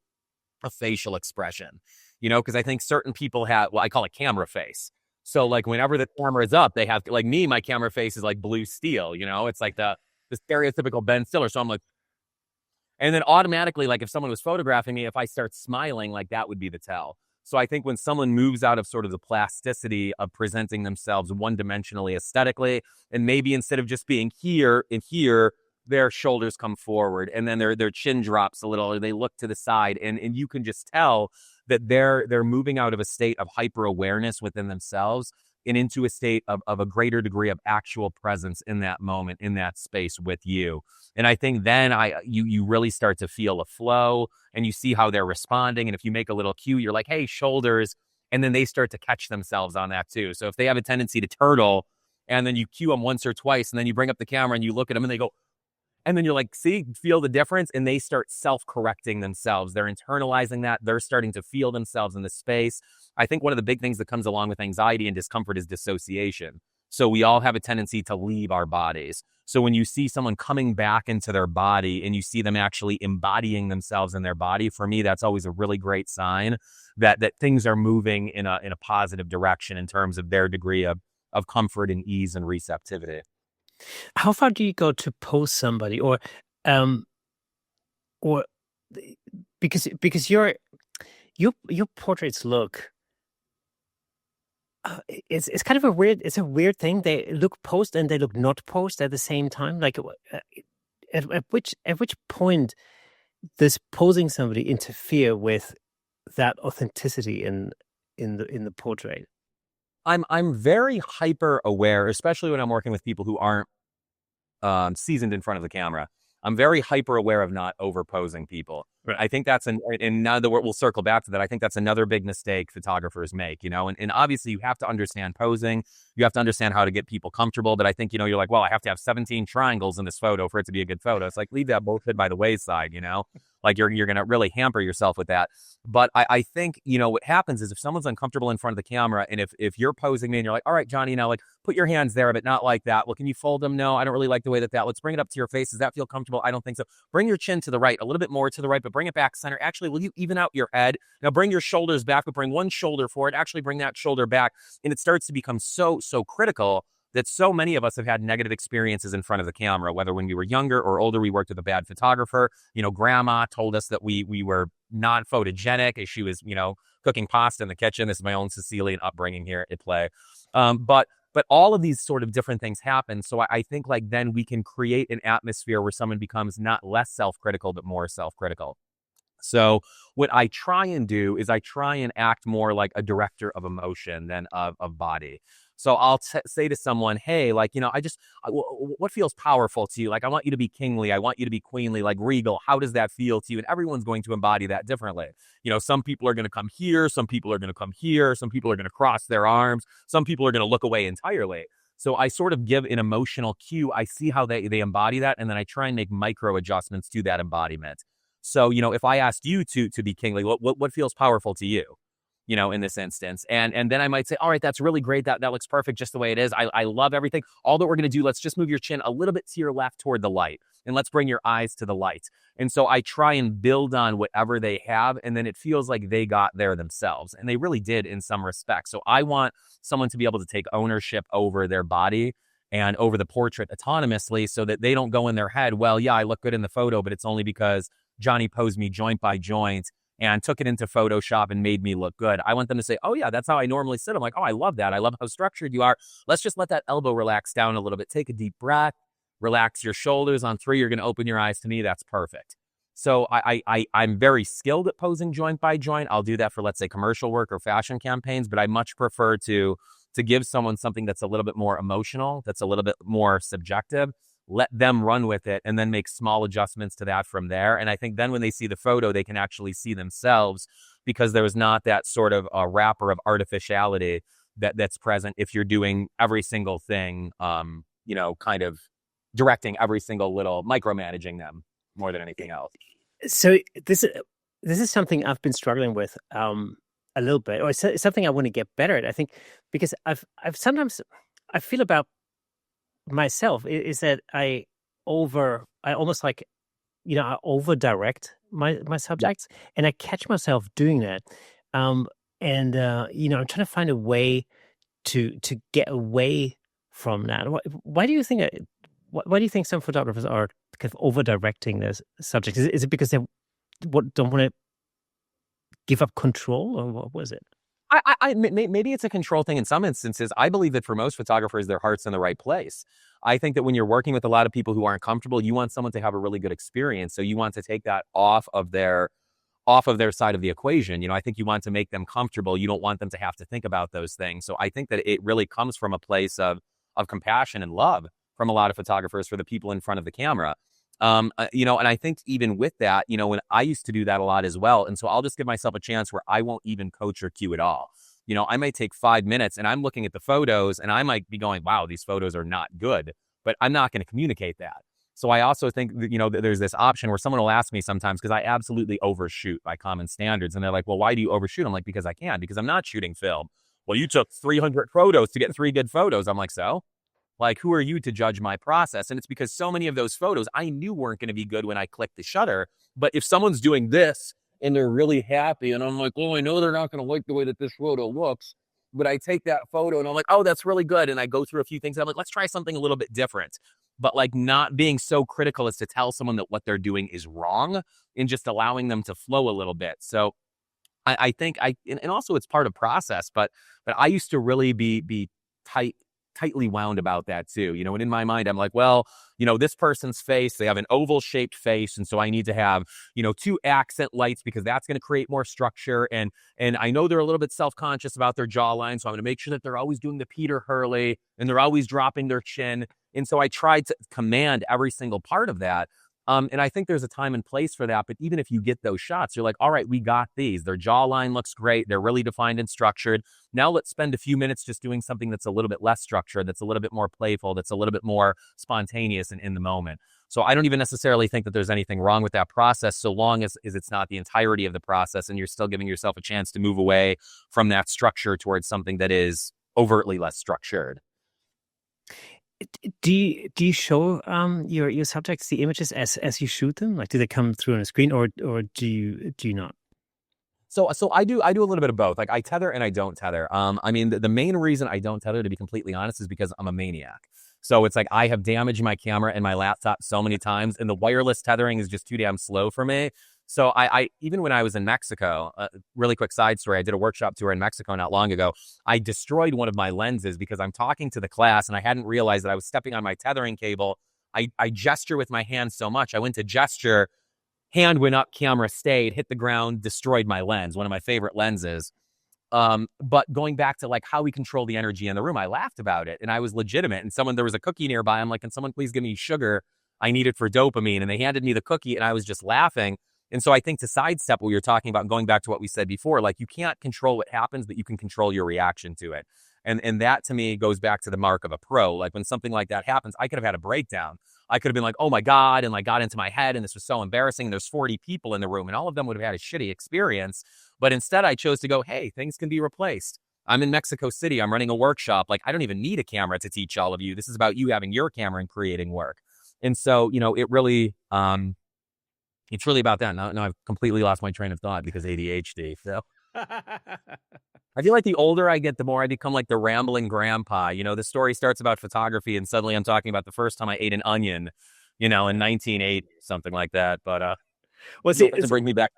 a facial expression, because I think certain people have, well, I call it camera face. So like whenever the camera is up, they have, like me, my camera face is like blue steel, it's like the stereotypical Ben Stiller. So I'm like, and then automatically, like if someone was photographing me, if I start smiling, like that would be the tell. So I think when someone moves out of sort of the plasticity of presenting themselves one-dimensionally aesthetically, and maybe instead of just being here and here, their shoulders come forward, and then their chin drops a little, or they look to the side, and you can just tell that they're moving out of a state of hyper awareness within themselves and into a state of a greater degree of actual presence in that moment, in that space with you. And I think then you really start to feel a flow, and you see how they're responding. And if you make a little cue, you're like, hey, shoulders, and then they start to catch themselves on that too. So if they have a tendency to turtle, and then you cue them once or twice, and then you bring up the camera and you look at them and they go, and then you're like, see, feel the difference. And they start self-correcting themselves. They're internalizing that. They're starting to feel themselves in the space. I think one of the big things that comes along with anxiety and discomfort is dissociation. So we all have a tendency to leave our bodies. So when you see someone coming back into their body and you see them actually embodying themselves in their body, for me, that's always a really great sign that things are moving in a positive direction in terms of their degree of comfort and ease and receptivity. How far do you go to pose somebody, um, or because your portraits look, it's kind of a weird thing. They look posed and they look not posed at the same time. Like, at which point does posing somebody interfere with that authenticity in the portrait? I'm very hyper aware, especially when I'm working with people who aren't seasoned in front of the camera. I'm very hyper aware of not overposing people. Right. I think that's and now that we'll circle back to that. I think that's another big mistake photographers make, and obviously you have to understand posing. You have to understand how to get people comfortable. But I think, you're like, well, I have to have 17 triangles in this photo for it to be a good photo. It's like, leave that bullshit by the wayside, like you're going to really hamper yourself with that. But I think, what happens is if someone's uncomfortable in front of the camera, and if you're posing me and you're like, all right, Johnny, like put your hands there, but not like that. Well, can you fold them? No, I don't really like the way that looks. Bring it up to your face. Does that feel comfortable? I don't think so. Bring your chin to the right, a little bit more to the right, but bring it back center. Actually, will you even out your head? Now bring your shoulders back, but bring one shoulder forward. Actually bring that shoulder back. And it starts to become so critical that so many of us have had negative experiences in front of the camera, whether when we were younger or older, we worked with a bad photographer. Grandma told us that we were non-photogenic as she was, cooking pasta in the kitchen. This is my own Sicilian upbringing here at play. But all of these sort of different things happen. So I think like then we can create an atmosphere where someone becomes not less self-critical, but more self-critical. So what I try and do is I try and act more like a director of emotion than of body. So I'll say to someone, hey, like, what feels powerful to you? Like, I want you to be kingly. I want you to be queenly, like regal. How does that feel to you? And everyone's going to embody that differently. Some people are going to come here. Some people are going to come here. Some people are going to cross their arms. Some people are going to look away entirely. So I sort of give an emotional cue. I see how they embody that. And then I try and make micro adjustments to that embodiment. So, if I asked you to be kingly, what feels powerful to you, in this instance? And then I might say, all right, that's really great. That looks perfect just the way it is. I love everything. All that we're going to do, let's just move your chin a little bit to your left toward the light. And let's bring your eyes to the light. And so I try and build on whatever they have. And then it feels like they got there themselves. And they really did in some respects. So I want someone to be able to take ownership over their body and over the portrait autonomously so that they don't go in their head, well, yeah, I look good in the photo, but it's only because Jonny posed me joint by joint and took it into Photoshop and made me look good. I want them to say, oh yeah, that's how I normally sit. I'm like, oh, I love that. I love how structured you are. Let's just let that elbow relax down a little bit. Take a deep breath, relax your shoulders. On 3, you're going to open your eyes to me. That's perfect. So I'm very skilled at posing joint by joint. I'll do that for, let's say, commercial work or fashion campaigns, but I much prefer to give someone something that's a little bit more emotional, that's a little bit more subjective, let them run with it, and then make small adjustments to that from there. And I think then when they see the photo, they can actually see themselves because there was not that sort of a wrapper of artificiality that's present if you're doing every single thing, kind of directing every single little, micromanaging them more than anything else. So this is something I've been struggling with a little bit, or it's something I want to get better at. I think because I've sometimes I feel about myself is that I almost like I over direct my subjects, and I catch myself doing that. I'm trying to find a way to get away from that. Why do you think why do you think some photographers are kind of over directing their subjects? Is it because they don't want to give up control, or what was it? Maybe it's a control thing in some instances. I believe that for most photographers, their heart's in the right place. I think that when you're working with a lot of people who aren't comfortable, you want someone to have a really good experience. So you want to take that off of their side of the equation. I think you want to make them comfortable. You don't want them to have to think about those things. So I think that it really comes from a place of compassion and love from a lot of photographers for the people in front of the camera. And I think even with that, when I used to do that a lot as well. And so I'll just give myself a chance where I won't even coach or cue at all. I might take 5 minutes and I'm looking at the photos and I might be going, wow, these photos are not good, but I'm not going to communicate that. So I also think that, there's this option where someone will ask me sometimes, because I absolutely overshoot by common standards. And they're like, well, why do you overshoot? I'm like, because I can, because I'm not shooting film. Well, you took 300 photos to get 3 good photos. I'm like, so? Like, who are you to judge my process? And it's because so many of those photos I knew weren't going to be good when I clicked the shutter. But if someone's doing this and they're really happy and I'm like, oh, I know they're not going to like the way that this photo looks, but I take that photo and I'm like, oh, that's really good. And I go through a few things. I'm like, let's try something a little bit different. But like not being so critical as to tell someone that what they're doing is wrong and just allowing them to flow a little bit. So I think and also it's part of process, but I used to really be tightly wound about that too, and in my mind, I'm like, well, this person's face, they have an oval shaped face. And so I need to have, 2 accent lights because that's going to create more structure. And I know they're a little bit self-conscious about their jawline. So I'm going to make sure that they're always doing the Peter Hurley and they're always dropping their chin. And so I tried to command every single part of that. And I think there's a time and place for that. But even if you get those shots, you're like, all right, we got these. Their jawline looks great. They're really defined and structured. Now let's spend a few minutes just doing something that's a little bit less structured, that's a little bit more playful, that's a little bit more spontaneous and in the moment. So I don't even necessarily think that there's anything wrong with that process, so long as it's not the entirety of the process and you're still giving yourself a chance to move away from that structure towards something that is overtly less structured. Do you show your subjects the images as you shoot them? Like, do they come through on a screen, or do you not? So I do a little bit of both. Like I tether and I don't tether. I mean, the main reason I don't tether, to be completely honest, is because I'm a maniac. So it's like I have damaged my camera and my laptop so many times, and the wireless tethering is just too damn slow for me. So I even when I was in Mexico, really quick side story, I did a workshop tour in Mexico not long ago. I destroyed one of my lenses because I'm talking to the class and I hadn't realized that I was stepping on my tethering cable. I gesture with my hands so much. I went to gesture Hand went up, camera stayed, hit the ground, destroyed my lens, one of my favorite lenses. But going back to like how we control the energy in the room, I laughed about it and I was legitimate. And there was a cookie nearby. I'm like, can someone please give me sugar? I need it for dopamine. And they handed me the cookie and I was just laughing. And so I think to sidestep what you're talking about, going back to what we said before, like you can't control what happens, but you can control your reaction to it. And that to me goes back to the mark of a pro. Like when something like that happens, I could have had a breakdown. I could have been like, oh my God, and like got into my head and this was so embarrassing. And there's 40 people in the room and all of them would have had a shitty experience. But instead I chose to go, hey, things can be replaced. I'm in Mexico City. I'm running a workshop. Like I don't even need a camera to teach all of you. This is about you having your camera and creating work. And so, it really, it's really about that. Now I've completely lost my train of thought because ADHD. So I feel like the older I get, the more I become like the rambling grandpa. The story starts about photography and suddenly I'm talking about the first time I ate an onion, in 1980, something like that. But well, see, to bring me back.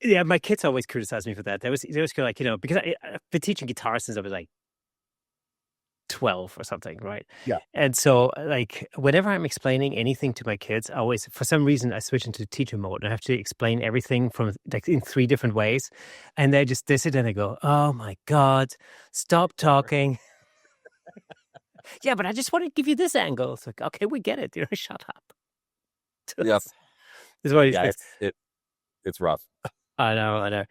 Yeah, my kids always criticize me for that. They was like, because I've been teaching guitar since I was like 12 or something, right? Yeah. And so like whenever I'm explaining anything to my kids, I always, for some reason, I switch into teacher mode and I have to explain everything from like in 3 different ways. And they sit there and they go, oh my God, stop talking. Yeah, but I just want to give you this angle. It's like, okay, we get it. Shut up. Yes. Is what Yeah, it's rough. I know.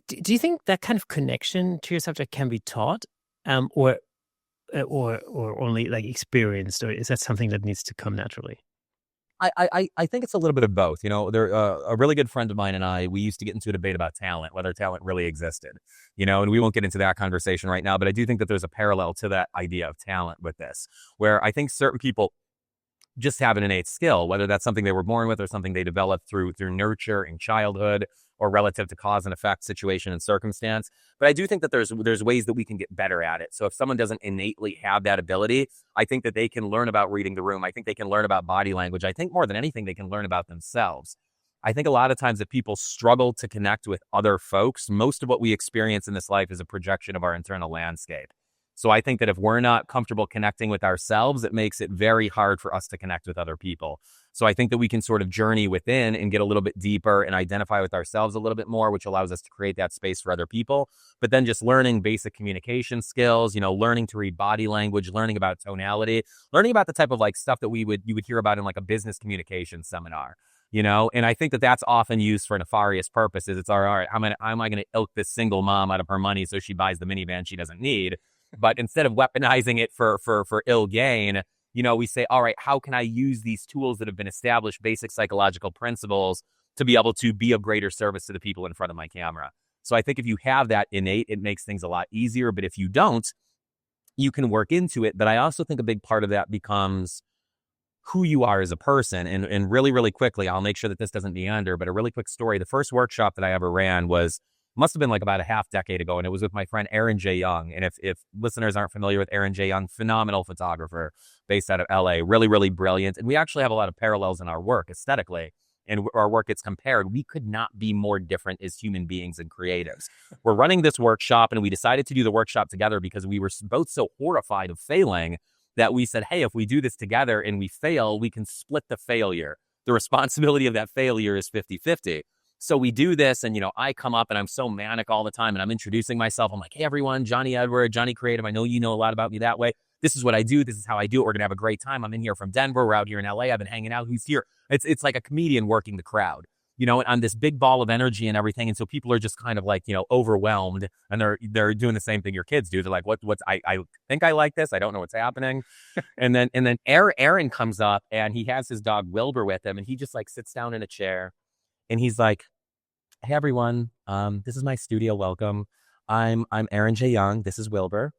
Do you think that kind of connection to your subject can be taught, or only like experienced, or is that something that needs to come naturally? I think it's a little bit of both. A really good friend of mine and I, we used to get into a debate about talent, whether talent really existed, and we won't get into that conversation right now, but I do think that there's a parallel to that idea of talent with this, where I think certain people just have an innate skill, whether that's something they were born with or something they developed through nurture in childhood or relative to cause and effect, situation and circumstance. But I do think that there's ways that we can get better at it. So if someone doesn't innately have that ability, I think that they can learn about reading the room. I think they can learn about body language. I think more than anything, they can learn about themselves. I think a lot of times that people struggle to connect with other folks, most of what we experience in this life is a projection of our internal landscape. So I think that if we're not comfortable connecting with ourselves, it makes it very hard for us to connect with other people. So I think that we can sort of journey within and get a little bit deeper and identify with ourselves a little bit more, which allows us to create that space for other people. But then just learning basic communication skills, learning to read body language, learning about tonality, learning about the type of like stuff that you would hear about in like a business communication seminar. And I think that that's often used for nefarious purposes. It's all right, how am I going to ilk this single mom out of her money so she buys the minivan she doesn't need? But instead of weaponizing it for ill gain, we say, all right, how can I use these tools that have been established, basic psychological principles, to be able to be of greater service to the people in front of my camera? So I think if you have that innate, it makes things a lot easier. But if you don't, you can work into it. But I also think a big part of that becomes who you are as a person. And really, really quickly, I'll make sure that this doesn't meander, but a really quick story. The first workshop that I ever ran must have been like about a half decade ago. And it was with my friend, Aaron J. Young. And if listeners aren't familiar with Aaron J. Young, phenomenal photographer based out of LA, really, really brilliant. And we actually have a lot of parallels in our work aesthetically. And our work gets compared. We could not be more different as human beings and creatives. We're running this workshop and we decided to do the workshop together because we were both so horrified of failing that we said, hey, if we do this together and we fail, we can split the failure. The responsibility of that failure is 50-50. So we do this and, I come up and I'm so manic all the time and I'm introducing myself. I'm like, hey, everyone, Jonny Edward, Jonny Creative. I know you know a lot about me that way. This is what I do. This is how I do it. We're going to have a great time. I'm in here from Denver. We're out here in LA. I've been hanging out. Who's here? It's like a comedian working the crowd, on this big ball of energy and everything. And so people are just kind of like, overwhelmed and they're doing the same thing your kids do. They're like, I think I like this. I don't know what's happening. and then Aaron comes up and he has his dog Wilbur with him and he just like sits down in a chair and he's like, hey everyone, this is my studio. Welcome. I'm Aaron J. Young. This is Wilbur.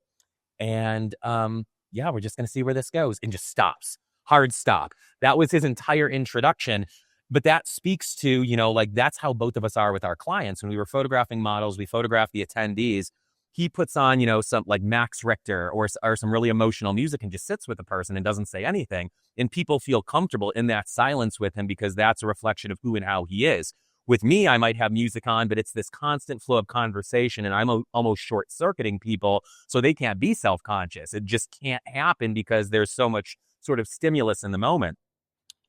And we're just gonna see where this goes. And just stops. Hard stop. That was his entire introduction. But that speaks to, that's how both of us are with our clients. When we were photographing models, we photographed the attendees. He puts on, some like Max Richter or some really emotional music and just sits with the person and doesn't say anything. And people feel comfortable in that silence with him because that's a reflection of who and how he is. With me, I might have music on, but it's this constant flow of conversation and I'm almost short-circuiting people so they can't be self-conscious. It just can't happen because there's so much sort of stimulus in the moment.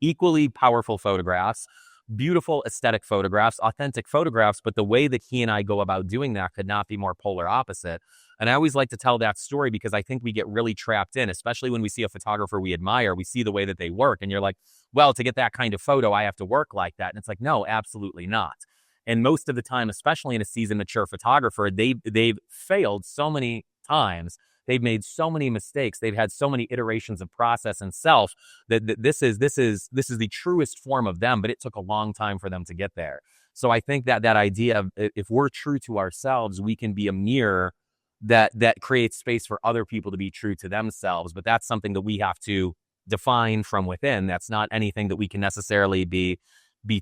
Equally powerful photographs, beautiful aesthetic photographs, authentic photographs, but the way that he and I go about doing that could not be more polar opposite. And I always like to tell that story because I think we get really trapped in, especially when we see a photographer we admire, we see the way that they work, and you're like, well, to get that kind of photo, I have to work like that. And it's like, no, absolutely not. And most of the time, especially in a seasoned mature photographer, they've failed so many times. They've made so many mistakes. They've had so many iterations of process and self that this is the truest form of them, but it took a long time for them to get there. So I think that idea of, if we're true to ourselves, we can be a mirror that creates space for other people to be true to themselves. But that's something that we have to define from within. That's not anything that we can necessarily be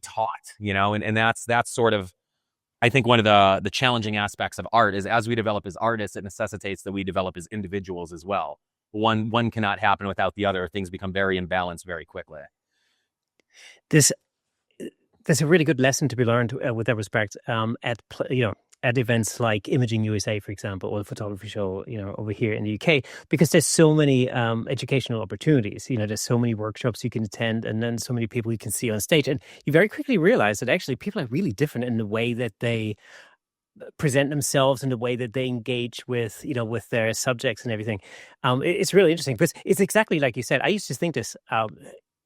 taught, and that's sort of, I think, one of the challenging aspects of art is, as we develop as artists, it necessitates that we develop as individuals as well. One cannot happen without the other. Things become very imbalanced very quickly. There's a really good lesson to be learned with that respect at events like Imaging USA, for example, or the photography show, over here in the UK, because there's so many educational opportunities. There's so many workshops you can attend, and then so many people you can see on stage. And you very quickly realize that actually people are really different in the way that they present themselves and the way that they engage with, with their subjects and everything. It's really interesting because it's exactly like you said. I used to think this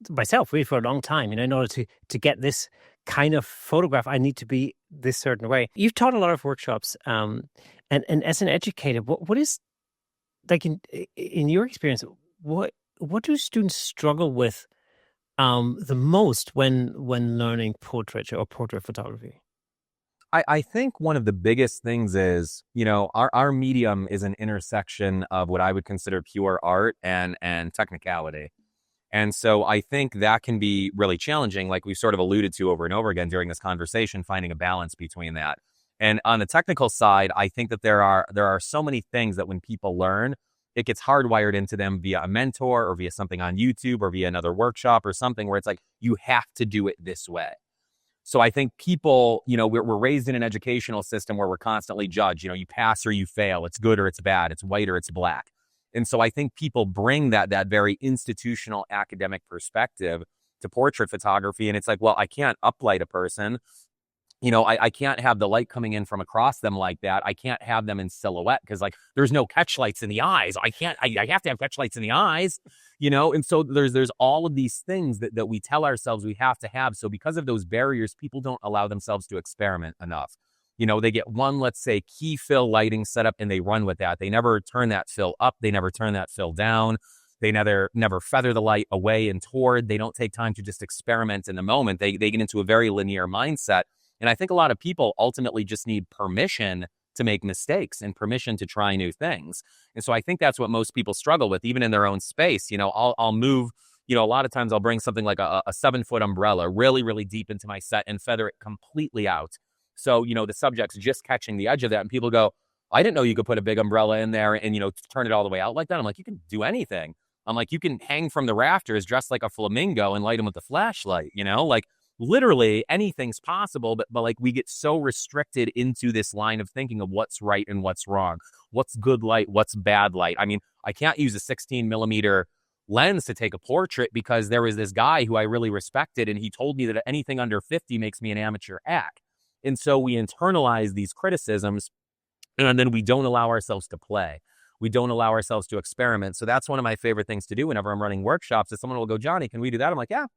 myself really for a long time. In order to get this kind of photograph, I need to be this certain way. You've taught a lot of workshops, and as an educator, what is, like, in your experience, what do students struggle with the most when learning portraiture or portrait photography? I think one of the biggest things is, our medium is an intersection of what I would consider pure art and technicality. And so I think that can be really challenging, like we've sort of alluded to over and over again during this conversation, finding a balance between that. And on the technical side, I think that there are so many things that when people learn, it gets hardwired into them via a mentor or via something on YouTube or via another workshop or something where it's like, you have to do it this way. So I think people, we're raised in an educational system where we're constantly judged. You pass or you fail. It's good or it's bad. It's white or it's black. And so I think people bring that very institutional academic perspective to portrait photography. And it's like, well, I can't uplight a person. I can't have the light coming in from across them like that. I can't have them in silhouette because, like, there's no catch lights in the eyes. I have to have catch lights in the eyes, and so there's all of these things that we tell ourselves we have to have. So because of those barriers, people don't allow themselves to experiment enough. They get one, let's say, key fill lighting setup and they run with that. They never turn that fill up. They never turn that fill down. They never feather the light away and toward. They don't take time to just experiment in the moment. They get into a very linear mindset. And I think a lot of people ultimately just need permission to make mistakes and permission to try new things. And so I think that's what most people struggle with, even in their own space. I'll move, a lot of times I'll bring something like a 7-foot umbrella really, really deep into my set and feather it completely out. So, the subject's just catching the edge of that. And people go, I didn't know you could put a big umbrella in there and, turn it all the way out like that. I'm like, you can do anything. I'm like, you can hang from the rafters dressed like a flamingo and light them with a flashlight, like literally anything's possible. But like we get so restricted into this line of thinking of what's right and what's wrong, what's good light, what's bad light. I mean, I can't use a 16 millimeter lens to take a portrait because there was this guy who I really respected and he told me that anything under 50 makes me an amateur hack. And so we internalize these criticisms and then we don't allow ourselves to play. We don't allow ourselves to experiment. So that's one of my favorite things to do whenever I'm running workshops is someone will go, Jonny, can we do that? I'm like, yeah,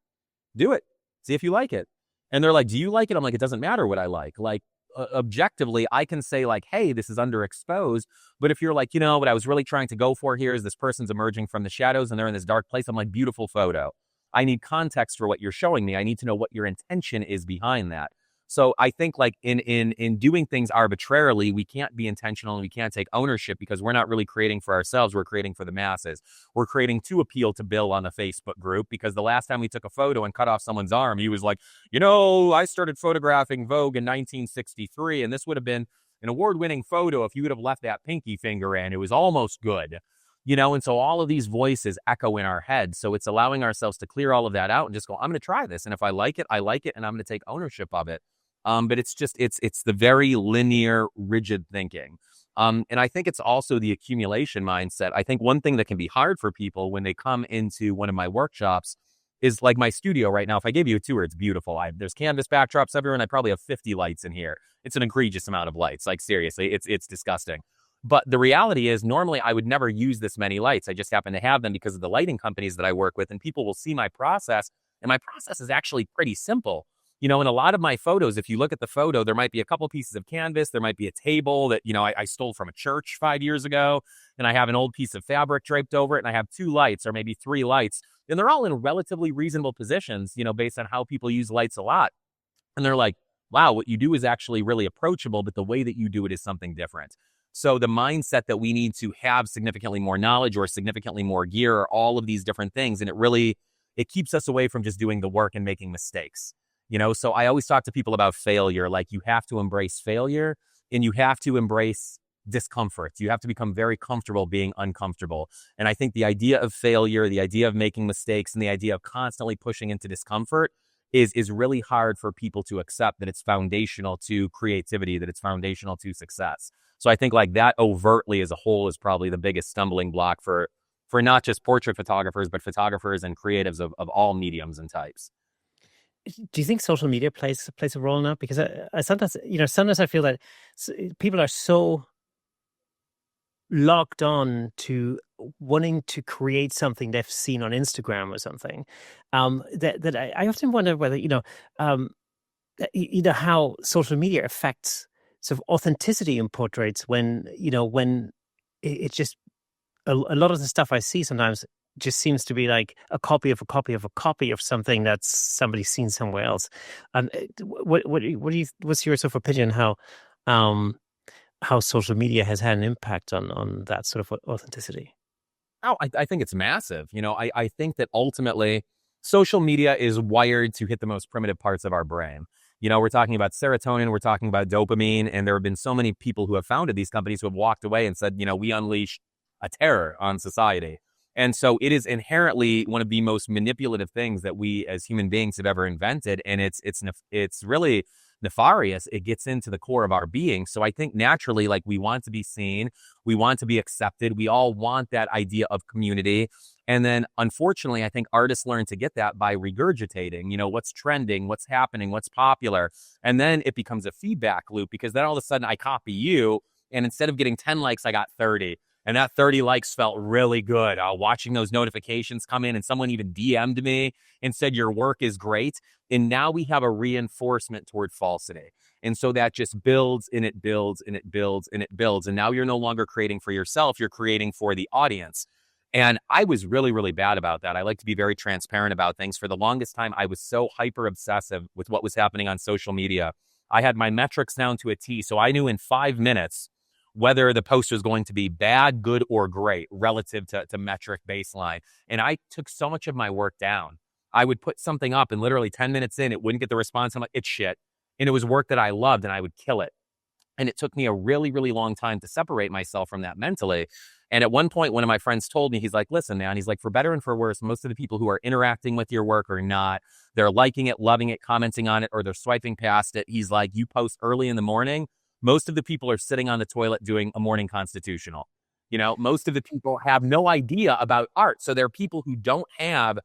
do it. See if you like it. And they're like, do you like it? I'm like, it doesn't matter what I like. Like, objectively, I can say like, hey, this is underexposed. But if you're like, what I was really trying to go for here is this person's emerging from the shadows and they're in this dark place. I'm like, beautiful photo. I need context for what you're showing me. I need to know what your intention is behind that. So I think like in doing things arbitrarily, we can't be intentional and we can't take ownership because we're not really creating for ourselves. We're creating for the masses. We're creating to appeal to Bill on the Facebook group because the last time we took a photo and cut off someone's arm, he was like, I started photographing Vogue in 1963 and this would have been an award-winning photo if you would have left that pinky finger in. It was almost good. And so all of these voices echo in our head. So it's allowing ourselves to clear all of that out and just go, I'm going to try this. And if I like it, I like it. And I'm going to take ownership of it. But it's just, it's the very linear, rigid thinking. And I think it's also the accumulation mindset. I think one thing that can be hard for people when they come into one of my workshops is like my studio right now. If I gave you a tour, it's beautiful. There's canvas backdrops everywhere, and I probably have 50 lights in here. It's an egregious amount of lights. Like seriously, it's disgusting. But the reality is, normally I would never use this many lights. I just happen to have them because of the lighting companies that I work with, and people will see my process. And my process is actually pretty simple. In a lot of my photos, if you look at the photo, there might be a couple pieces of canvas. There might be a table that, I stole from a church 5 years ago. And I have an old piece of fabric draped over it. And I have 2 lights or maybe 3 lights. And they're all in relatively reasonable positions, based on how people use lights a lot. And they're like, wow, what you do is actually really approachable, but the way that you do it is something different. So the mindset that we need to have significantly more knowledge or significantly more gear or all of these different things. And it keeps us away from just doing the work and making mistakes. So I always talk to people about failure. Like, you have to embrace failure and you have to embrace discomfort. You have to become very comfortable being uncomfortable. And I think the idea of failure, the idea of making mistakes, and the idea of constantly pushing into discomfort is really hard for people to accept, that it's foundational to creativity, that it's foundational to success. So I think like that overtly as a whole is probably the biggest stumbling block for not just portrait photographers, but photographers and creatives of all mediums and types. Do you think social media plays a role now? Because I sometimes, sometimes I feel that people are so locked on to wanting to create something they've seen on Instagram or something, that I often wonder whether, how social media affects sort of authenticity in portraits when it's just a lot of the stuff I see sometimes just seems to be like a copy of a copy of a copy of something that's somebody's seen somewhere else. And what's your sort of opinion how social media has had an impact on that sort of authenticity? Oh, I think it's massive. I think that ultimately social media is wired to hit the most primitive parts of our brain. We're talking about serotonin, we're talking about dopamine, and there have been so many people who have founded these companies who have walked away and said, we unleash a terror on society. And so it is inherently one of the most manipulative things that we as human beings have ever invented. And it's really nefarious. It gets into the core of our being. So I think naturally, like, we want to be seen, we want to be accepted. We all want that idea of community. And then unfortunately, I think artists learn to get that by regurgitating, what's trending, what's happening, what's popular. And then it becomes a feedback loop, because then all of a sudden I copy you. And instead of getting 10 likes, I got 30. And that 30 likes felt really good. Watching those notifications come in, and someone even DM'd me and said, your work is great. And now we have a reinforcement toward falsity. And so that just builds and it builds and it builds and it builds. And now you're no longer creating for yourself, you're creating for the audience. And I was really, really bad about that. I like to be very transparent about things. For the longest time, I was so hyper obsessive with what was happening on social media. I had my metrics down to a T. So I knew in 5 minutes whether the post was going to be bad, good, or great relative to metric baseline. And I took so much of my work down. I would put something up and literally 10 minutes in, it wouldn't get the response. I'm like, it's shit. And it was work that I loved, and I would kill it. And it took me a really, really long time to separate myself from that mentally. And at one point, one of my friends told me, he's like, listen, man, he's like, for better and for worse, most of the people who are interacting with your work or not, they're liking it, loving it, commenting on it, or they're swiping past it. He's like, you post early in the morning, most of the people are sitting on the toilet doing a morning constitutional. Most of the people have no idea about art. So there are people who don't have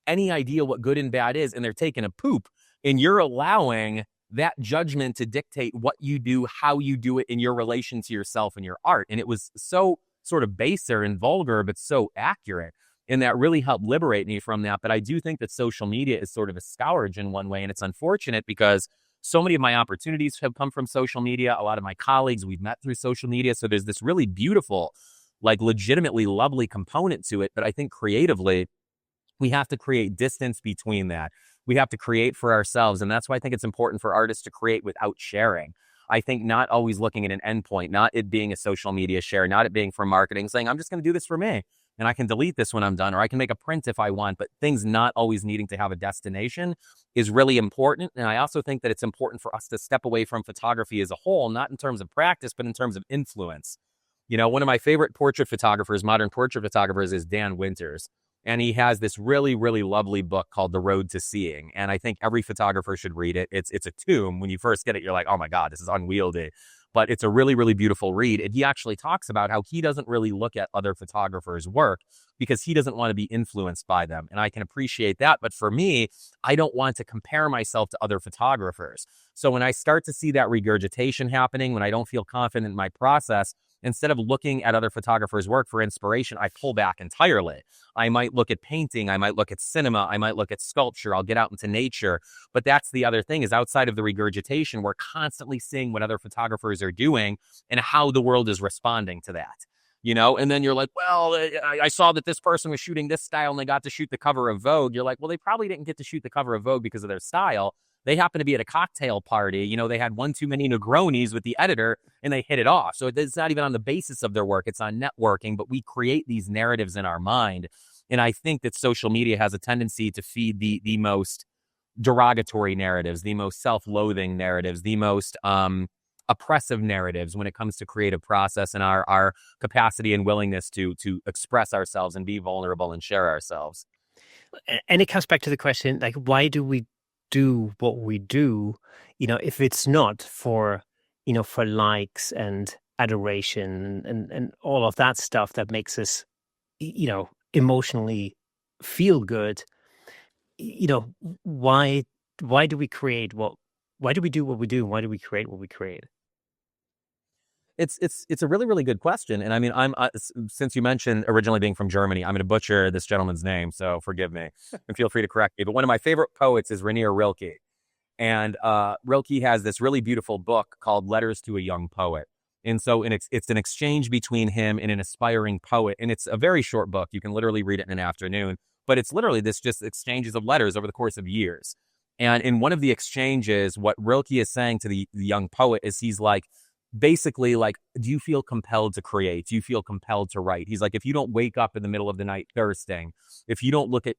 any idea what good and bad is, and they're taking a poop. And you're allowing that judgment to dictate what you do, how you do it in your relation to yourself and your art. And it was so sort of baser and vulgar, but so accurate. And that really helped liberate me from that. But I do think that social media is sort of a scourge in one way. And it's unfortunate because so many of my opportunities have come from social media. A lot of my colleagues we've met through social media. So there's this really beautiful, like legitimately lovely component to it. But I think creatively, we have to create distance between that. We have to create for ourselves. And that's why I think it's important for artists to create without sharing. I think not always looking at an endpoint, not it being a social media share, not it being for marketing, saying, I'm just going to do this for me. And I can delete this when I'm done, or I can make a print if I want, but things not always needing to have a destination is really important. And I also think that it's important for us to step away from photography as a whole, not in terms of practice, but in terms of influence. One of my favorite portrait photographers, modern portrait photographers, is Dan Winters. And he has this really, really lovely book called The Road to Seeing. And I think every photographer should read it. It's a tomb. When you first get it, you're like, oh my God, this is unwieldy. but it's a really, really beautiful read. And he actually talks about how he doesn't really look at other photographers' work because he doesn't want to be influenced by them. And I can appreciate that. But for me, I don't want to compare myself to other photographers. So when I start to see that regurgitation happening, when I don't feel confident in my process, instead of looking at other photographers' work for inspiration, I pull back entirely. I might look at painting, I might look at cinema, I might look at sculpture, I'll get out into nature. But that's the other thing, is outside of the regurgitation, we're constantly seeing what other photographers are doing and how the world is responding to that. And then you're like, well, I saw that this person was shooting this style and they got to shoot the cover of Vogue. You're like, well, they probably didn't get to shoot the cover of Vogue because of their style. They happened to be at a cocktail party. They had one too many Negronis with the editor and they hit it off. So it's not even on the basis of their work. It's on networking, but we create these narratives in our mind. And I think that social media has a tendency to feed the most derogatory narratives, the most self-loathing narratives, the most oppressive narratives when it comes to creative process and our capacity and willingness to express ourselves and be vulnerable and share ourselves. And it comes back to the question, like, why do we do what we do, if it's not for, for likes and adoration and all of that stuff that makes us, emotionally feel good. Why do we create why do we do what we do? Why do we create what we create? It's a really, really good question. And I mean, since you mentioned originally being from Germany, I'm going to butcher this gentleman's name, so forgive me and feel free to correct me. But one of my favorite poets is Rainier Rilke. And Rilke has this really beautiful book called Letters to a Young Poet. And so it's an exchange between him and an aspiring poet. And it's a very short book. You can literally read it in an afternoon. But it's literally this just exchanges of letters over the course of years. And in one of the exchanges, what Rilke is saying to the young poet is he's like, basically, like, do you feel compelled to create? Do you feel compelled to write? He's like, if you don't wake up in the middle of the night thirsting, if you don't look at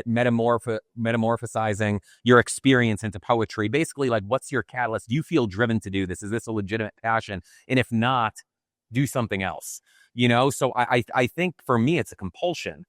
metamorphosizing your experience into poetry, basically, like, what's your catalyst? Do you feel driven to do this? Is this a legitimate passion? And if not, do something else. So I think for me, it's a compulsion.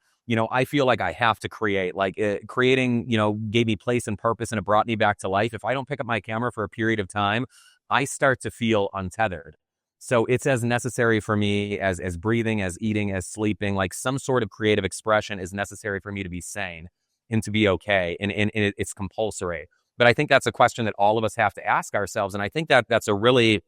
I feel like I have to create, like creating, gave me place and purpose and it brought me back to life. If I don't pick up my camera for a period of time, I start to feel untethered. So it's as necessary for me as breathing, as eating, as sleeping. Like, some sort of creative expression is necessary for me to be sane and to be okay. And it's compulsory. But I think that's a question that all of us have to ask ourselves. And I think that that's a really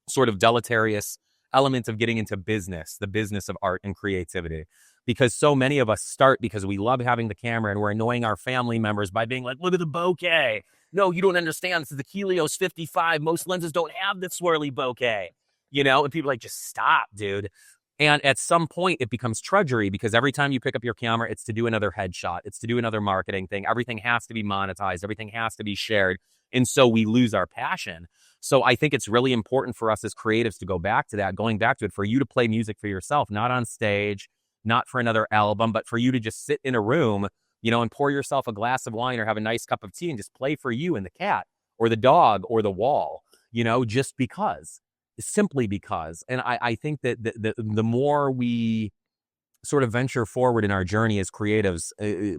sort of deleterious element of getting into business, the business of art and creativity. Because so many of us start because we love having the camera and we're annoying our family members by being like, look at the bokeh. No, you don't understand. This is the Helios 55. Most lenses don't have the swirly bokeh, and people are like, just stop, dude. And at some point it becomes drudgery because every time you pick up your camera, it's to do another headshot. It's to do another marketing thing. Everything has to be monetized. Everything has to be shared. And so we lose our passion. So I think it's really important for us as creatives to go back to that, going back to it, for you to play music for yourself, not on stage, not for another album, but for you to just sit in a room, and pour yourself a glass of wine or have a nice cup of tea and just play for you and the cat or the dog or the wall, just because, simply because. And I think that the more we sort of venture forward in our journey as creatives,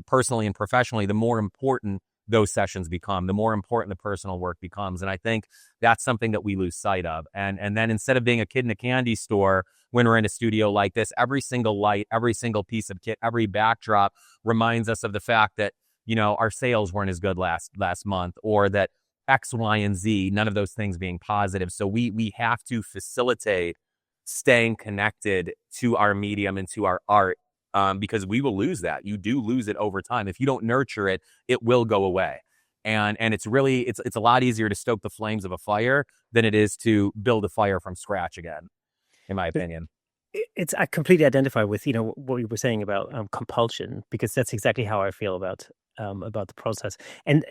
personally and professionally, the more important those sessions become, the more important the personal work becomes. And I think that's something that we lose sight of. And then instead of being a kid in a candy store, when we're in a studio like this, every single light, every single piece of kit, every backdrop reminds us of the fact that, our sales weren't as good last month, or that X, Y, and Z, none of those things being positive. So we have to facilitate staying connected to our medium and to our art, because we will lose that. You do lose it over time. If you don't nurture it, it will go away. And it's really, it's a lot easier to stoke the flames of a fire than it is to build a fire from scratch again, in my opinion. I completely identify with, what you were saying about compulsion, because that's exactly how I feel about the process. And,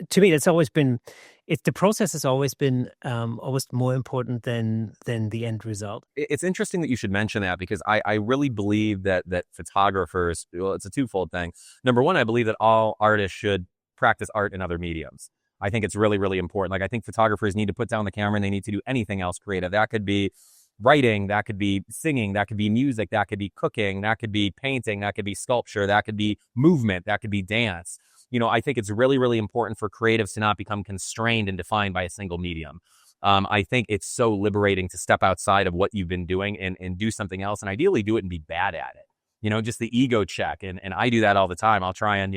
to me, the process has always been almost more important than the end result. It's interesting that you should mention that, because I really believe that photographers, well, it's a twofold thing. Number one, I believe that all artists should practice art in other mediums. I think it's really, really important. Like, I think photographers need to put down the camera and they need to do anything else creative. That could be writing, that could be singing, that could be music, that could be cooking, that could be painting, that could be sculpture, that could be movement, that could be dance. I think it's really, really important for creatives to not become constrained and defined by a single medium. I think it's so liberating to step outside of what you've been doing and do something else, and ideally do it and be bad at it. Just the ego check. And I do that all the time. I'll try and,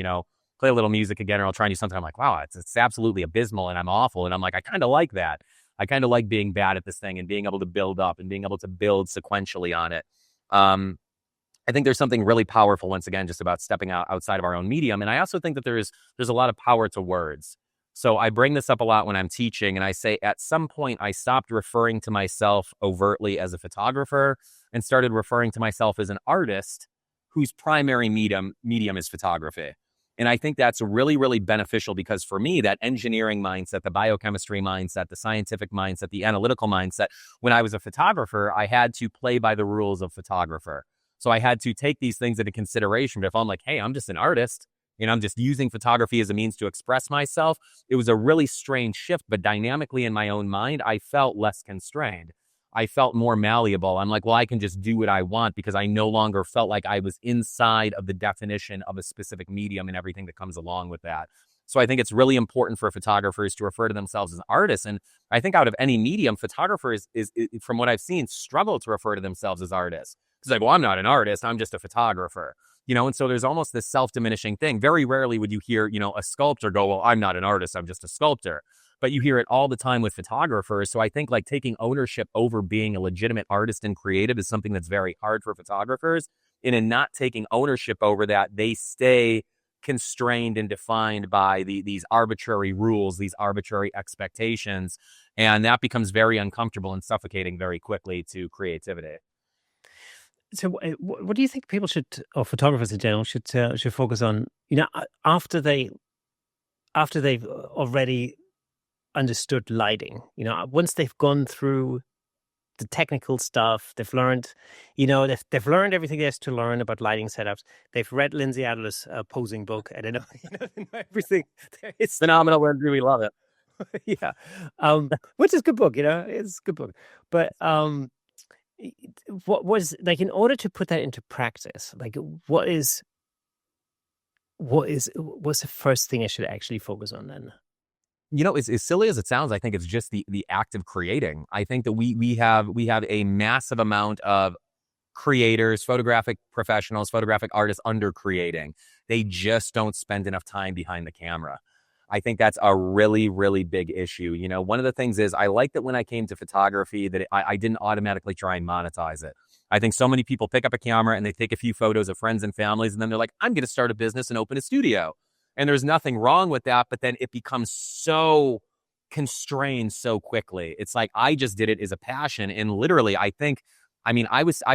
play a little music again, or I'll try and do something. I'm like, wow, it's absolutely abysmal and I'm awful. And I'm like, I kind of like that. I kind of like being bad at this thing and being able to build up and being able to build sequentially on it. I think there's something really powerful, once again, just about stepping outside of our own medium. And I also think that there's a lot of power to words. So I bring this up a lot when I'm teaching, and I say at some point I stopped referring to myself overtly as a photographer and started referring to myself as an artist whose primary medium is photography. And I think that's really, really beneficial, because for me, that engineering mindset, the biochemistry mindset, the scientific mindset, the analytical mindset, when I was a photographer, I had to play by the rules of photographer. So I had to take these things into consideration. But if I'm like, hey, I'm just an artist, I'm just using photography as a means to express myself, it was a really strange shift. But dynamically in my own mind, I felt less constrained. I felt more malleable. I'm like, well, I can just do what I want, because I no longer felt like I was inside of the definition of a specific medium and everything that comes along with that. So I think it's really important for photographers to refer to themselves as artists. And I think out of any medium, photographers is from what I've seen, struggle to refer to themselves as artists. It's like, well, I'm not an artist, I'm just a photographer. And so there's almost this self-diminishing thing. Very rarely would you hear, a sculptor go, well, I'm not an artist, I'm just a sculptor. But you hear it all the time with photographers. So I think like taking ownership over being a legitimate artist and creative is something that's very hard for photographers. And in not taking ownership over that, they stay constrained and defined by these arbitrary rules, these arbitrary expectations. And that becomes very uncomfortable and suffocating very quickly to creativity. So, what do you think people should, or photographers in general, should focus on? After they've already understood lighting. Once they've gone through the technical stuff, they've learned, they've learned everything there is to learn about lighting setups. They've read Lindsay Adler's posing book, and they know, everything. It's phenomenal. We really love it. Yeah, which is a good book. It's a good book, but what was like, in order to put that into practice, like what's the first thing I should actually focus on then? As silly as it sounds, I think it's just the act of creating. I think that we have a massive amount of creators, photographic professionals, photographic artists under creating. They just don't spend enough time behind the camera. I think that's a really, really big issue. One of the things is I like that when I came to photography that I didn't automatically try and monetize it. I think so many people pick up a camera and they take a few photos of friends and families, and then they're like, I'm going to start a business and open a studio. And there's nothing wrong with that, but then it becomes so constrained so quickly. It's like, I just did it as a passion. And literally, I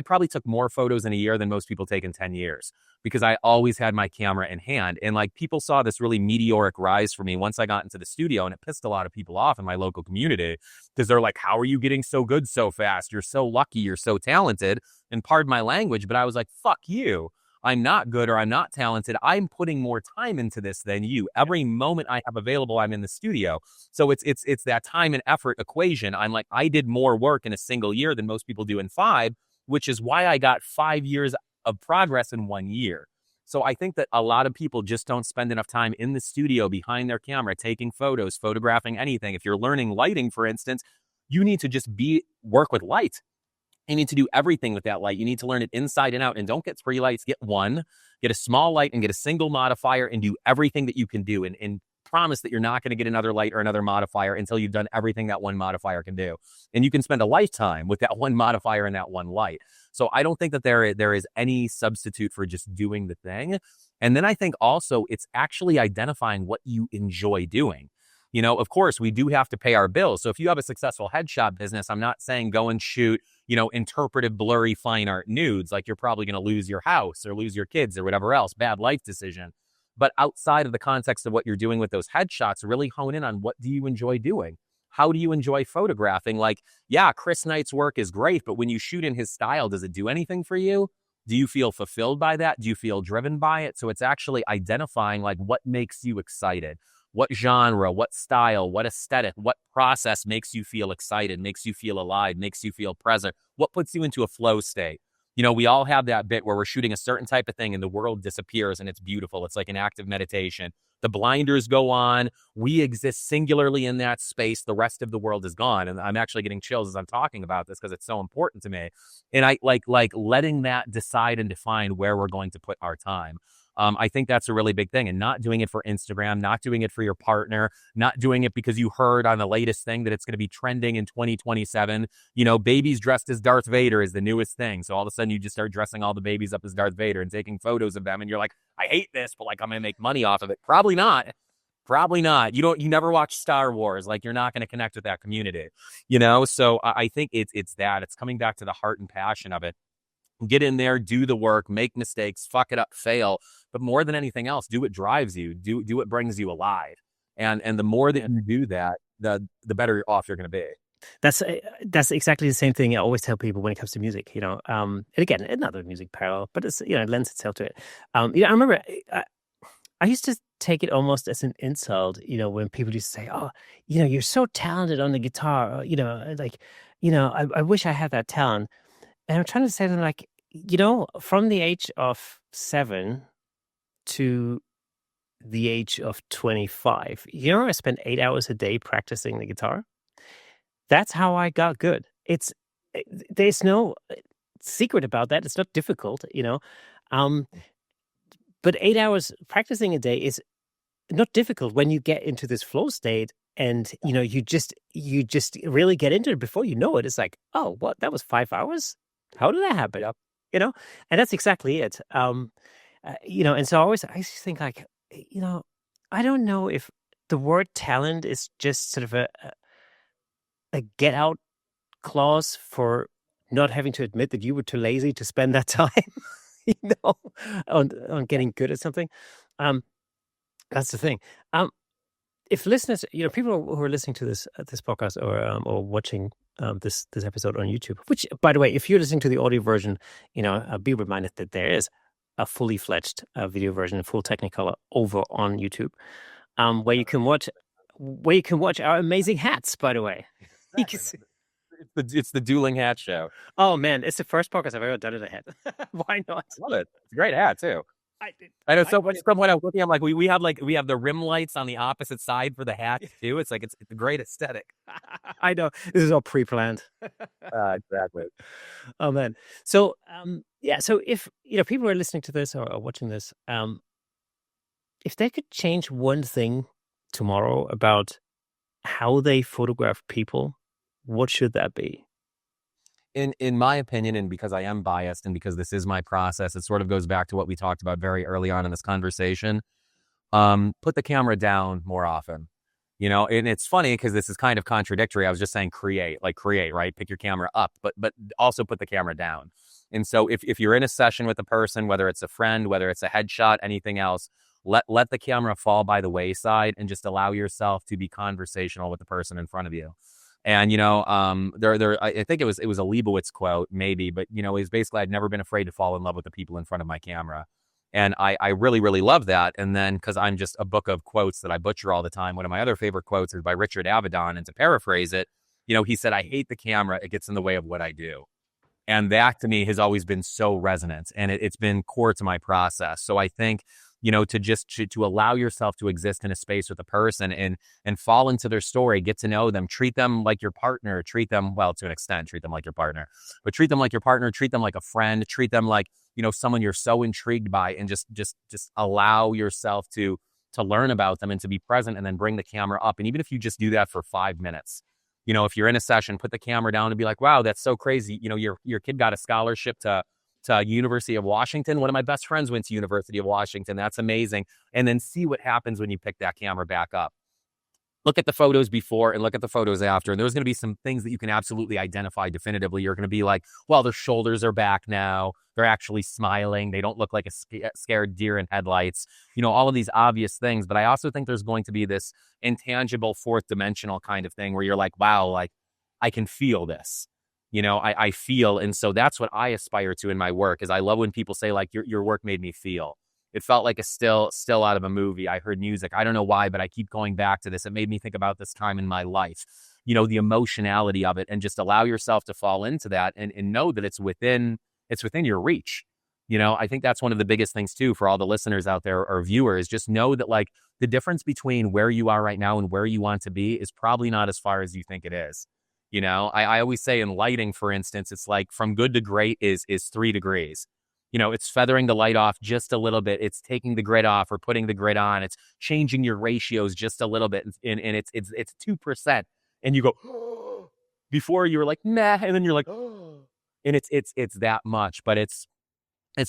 probably took more photos in a year than most people take in 10 years, because I always had my camera in hand. And like, people saw this really meteoric rise for me once I got into the studio, and it pissed a lot of people off in my local community, because they're like, how are you getting so good so fast? You're so lucky. You're so talented. And pardon my language, but I was like, fuck you. I'm not good, or I'm not talented. I'm putting more time into this than you. Every moment I have available, I'm in the studio. So it's that time and effort equation. I'm like, I did more work in a single year than most people do in 5, which is why I got 5 years of progress in 1 year. So I think that a lot of people just don't spend enough time in the studio behind their camera, taking photos, photographing anything. If you're learning lighting, for instance, you need to just work with light. You need to do everything with that light. You need to learn it inside and out. And don't get 3 lights. Get one, get a small light, and get a single modifier, and do everything that you can do. And promise that you're not going to get another light or another modifier until you've done everything that one modifier can do. And you can spend a lifetime with that one modifier and that one light. So I don't think that there is any substitute for just doing the thing. And then I think also it's actually identifying what you enjoy doing. Of course, we do have to pay our bills. So if you have a successful headshot business, I'm not saying go and shoot, interpretive, blurry, fine art nudes. Like, you're probably going to lose your house or lose your kids or whatever else, bad life decision. But outside of the context of what you're doing with those headshots, really hone in on, what do you enjoy doing? How do you enjoy photographing? Like, yeah, Chris Knight's work is great, but when you shoot in his style, does it do anything for you? Do you feel fulfilled by that? Do you feel driven by it? So it's actually identifying like what makes you excited. What genre, what style, what aesthetic, what process makes you feel excited, makes you feel alive, makes you feel present? What puts you into a flow state? We all have that bit where we're shooting a certain type of thing and the world disappears and it's beautiful. It's like an active meditation. The blinders go on. We exist singularly in that space. The rest of the world is gone. And I'm actually getting chills as I'm talking about this because it's so important to me. And I like letting that decide and define where we're going to put our time. I think that's a really big thing, and not doing it for Instagram, not doing it for your partner, not doing it because you heard on the latest thing that it's going to be trending in 2027. Babies dressed as Darth Vader is the newest thing. So all of a sudden you just start dressing all the babies up as Darth Vader and taking photos of them. And you're like, I hate this, but like, I'm going to make money off of it. Probably not. Probably not. You never watch Star Wars. Like, you're not going to connect with that community, So I think it's that. It's coming back to the heart and passion of it. Get in there, do the work, make mistakes, fuck it up, fail. But more than anything else, do what drives you, do what brings you alive. And the more that you do that, the better off you're going to be. That's exactly the same thing I always tell people when it comes to music, and again, another music parallel, but it's, it lends itself to it. I remember I used to take it almost as an insult, when people used to say, oh, you're so talented on the guitar, I wish I had that talent. And I'm trying to say to them, like, from the age of 7 to the age of 25, I spent 8 hours a day practicing the guitar. That's how I got good. There's no secret about that. It's not difficult, but 8 hours practicing a day is not difficult when you get into this flow state. And, you just really get into it before you know it. It's like, oh, what? That was 5 hours? How did that happen? And that's exactly it. And so I just think like, I don't know if the word talent is just sort of a get out clause for not having to admit that you were too lazy to spend that time, on getting good at something. That's the thing. If listeners, people who are listening to this podcast or watching this episode on YouTube, which, by the way, if you're listening to the audio version, be reminded that there is a fully fledged video version in full Technicolor over on YouTube, where you can watch our amazing hats. By the way, It's the dueling hat show. Oh man, it's the first podcast I've ever done in a hat. Why not? I love it. It's a great hat too. I know so much. From what I was looking, I'm like, we have the rim lights on the opposite side for the hat too. It's like it's a great aesthetic. I know this is all pre-planned. Exactly. Oh man. So so if people are listening to this or watching this, if they could change one thing tomorrow about how they photograph people, what should that be? In my opinion, and because I am biased and because this is my process, it sort of goes back to what we talked about very early on in this conversation. Put the camera down more often, and it's funny because this is kind of contradictory. I was just saying create, right? Pick your camera up, but also put the camera down. And so if you're in a session with a person, whether it's a friend, whether it's a headshot, anything else, let the camera fall by the wayside and just allow yourself to be conversational with the person in front of you. And, I think it was a Leibowitz quote, maybe, but, it's basically, I'd never been afraid to fall in love with the people in front of my camera. And I really, really love that. And then, because I'm just a book of quotes that I butcher all the time, one of my other favorite quotes is by Richard Avedon. And to paraphrase it, he said, I hate the camera. It gets in the way of what I do. And that to me has always been so resonant, and it's been core to my process. So I think, to allow yourself to exist in a space with a person and fall into their story, get to know them, treat them like your partner, treat them, well, to an extent, treat them like your partner, but treat them like your partner, treat them like a friend, treat them like, someone you're so intrigued by, and just allow yourself to learn about them and to be present, and then bring the camera up. And even if you just do that for 5 minutes, if you're in a session, put the camera down and be like, wow, that's so crazy. Your kid got a scholarship to University of Washington. One of my best friends went to University of Washington. That's amazing. And then see what happens when you pick that camera back up. Look at the photos before and look at the photos after. And there's going to be some things that you can absolutely identify definitively. You're going to be like, well, their shoulders are back now. They're actually smiling. They don't look like a scared deer in headlights. All of these obvious things. But I also think there's going to be this intangible fourth dimensional kind of thing where you're like, wow, like I can feel this. I feel. And so that's what I aspire to in my work, is I love when people say like, your work made me feel. It felt like a still out of a movie. I heard music. I don't know why, but I keep going back to this. It made me think about this time in my life, the emotionality of it, and just allow yourself to fall into that and know that it's within It's within your reach. I think that's one of the biggest things too for all the listeners out there or viewers. Just know that like the difference between where you are right now and where you want to be is probably not as far as you think it is. I always say in lighting, for instance, it's like from good to great is 3 degrees. It's feathering the light off just a little bit. It's taking the grid off or putting the grid on. It's changing your ratios just a little bit. And it's 2%. And you go, before you were like, meh. And then you're like, and it's that much, but it's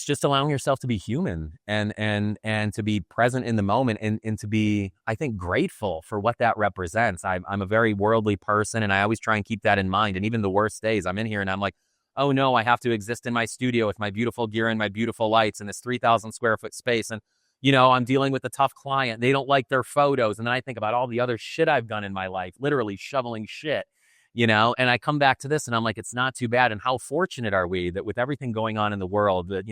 just allowing yourself to be human and to be present in the moment and to be, I think, grateful for what that represents. I'm a very worldly person, and I always try and keep that in mind. And even the worst days, I'm in here and I'm like, oh no, I have to exist in my studio with my beautiful gear and my beautiful lights in this 3,000 square foot space. And, I'm dealing with a tough client. They don't like their photos. And then I think about all the other shit I've done in my life, literally shoveling shit. And I come back to this and I'm like, it's not too bad. And how fortunate are we that with everything going on in the world, that,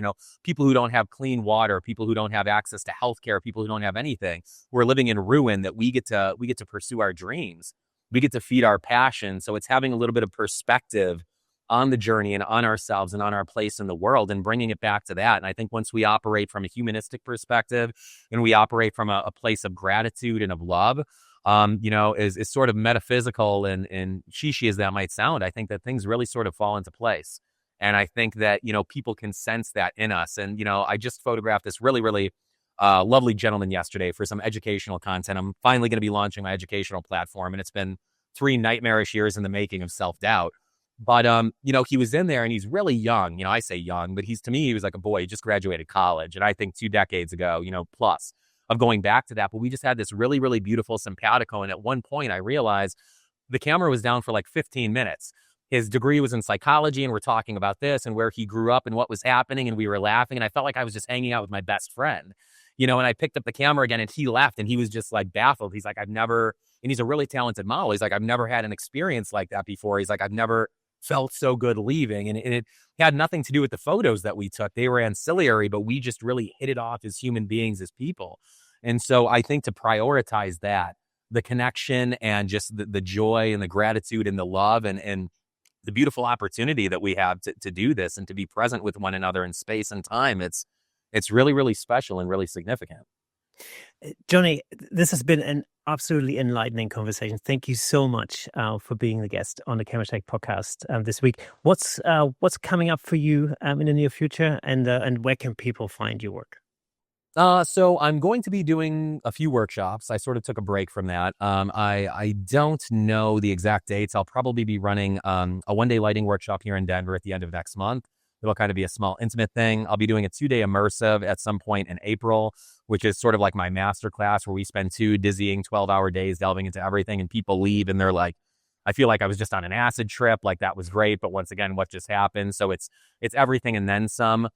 people who don't have clean water, people who don't have access to healthcare, people who don't have anything, we're living in ruin, that we get to pursue our dreams. We get to feed our passion. So it's having a little bit of perspective on the journey and on ourselves and on our place in the world and bringing it back to that. And I think once we operate from a humanistic perspective and we operate from a place of gratitude and of love, is sort of metaphysical and shishi as that might sound, I think that things really sort of fall into place. And I think that, people can sense that in us. And, I just photographed this really, really lovely gentleman yesterday for some educational content. I'm finally going to be launching my educational platform, and it's been 3 nightmarish years in the making of self-doubt. But, he was in there and he's really young. I say young, but to me, he was like a boy. He just graduated college. And I think 2 decades ago, plus of going back to that. But we just had this really, really beautiful simpatico. And at one point I realized the camera was down for like 15 minutes. His degree was in psychology, and we're talking about this and where he grew up and what was happening. And we were laughing. And I felt like I was just hanging out with my best friend, and I picked up the camera again and he left and he was just like baffled. He's like, and he's a really talented model. He's like, I've never had an experience like that before. He's like, I've never felt so good leaving. And it had nothing to do with the photos that we took. They were ancillary, but we just really hit it off as human beings, as people. And so I think to prioritize that, the connection and just the joy and the gratitude and the love and the beautiful opportunity that we have to do this and to be present with one another in space and time, it's really, really special and really significant. Jonny, this has been an absolutely enlightening conversation. Thank you so much for being the guest on the Camera Tech podcast this week. What's coming up for you in the near future, and where can people find your work? So I'm going to be doing a few workshops. I sort of took a break from that. I don't know the exact dates. I'll probably be running a 1-day lighting workshop here in Denver at the end of next month. It'll kind of be a small, intimate thing. I'll be doing a 2-day immersive at some point in April, which is sort of like my master class where we spend 2 dizzying 12-hour days delving into everything, and people leave and they're like, I feel like I was just on an acid trip. Like, that was great, but once again, what just happened? So it's everything and then some.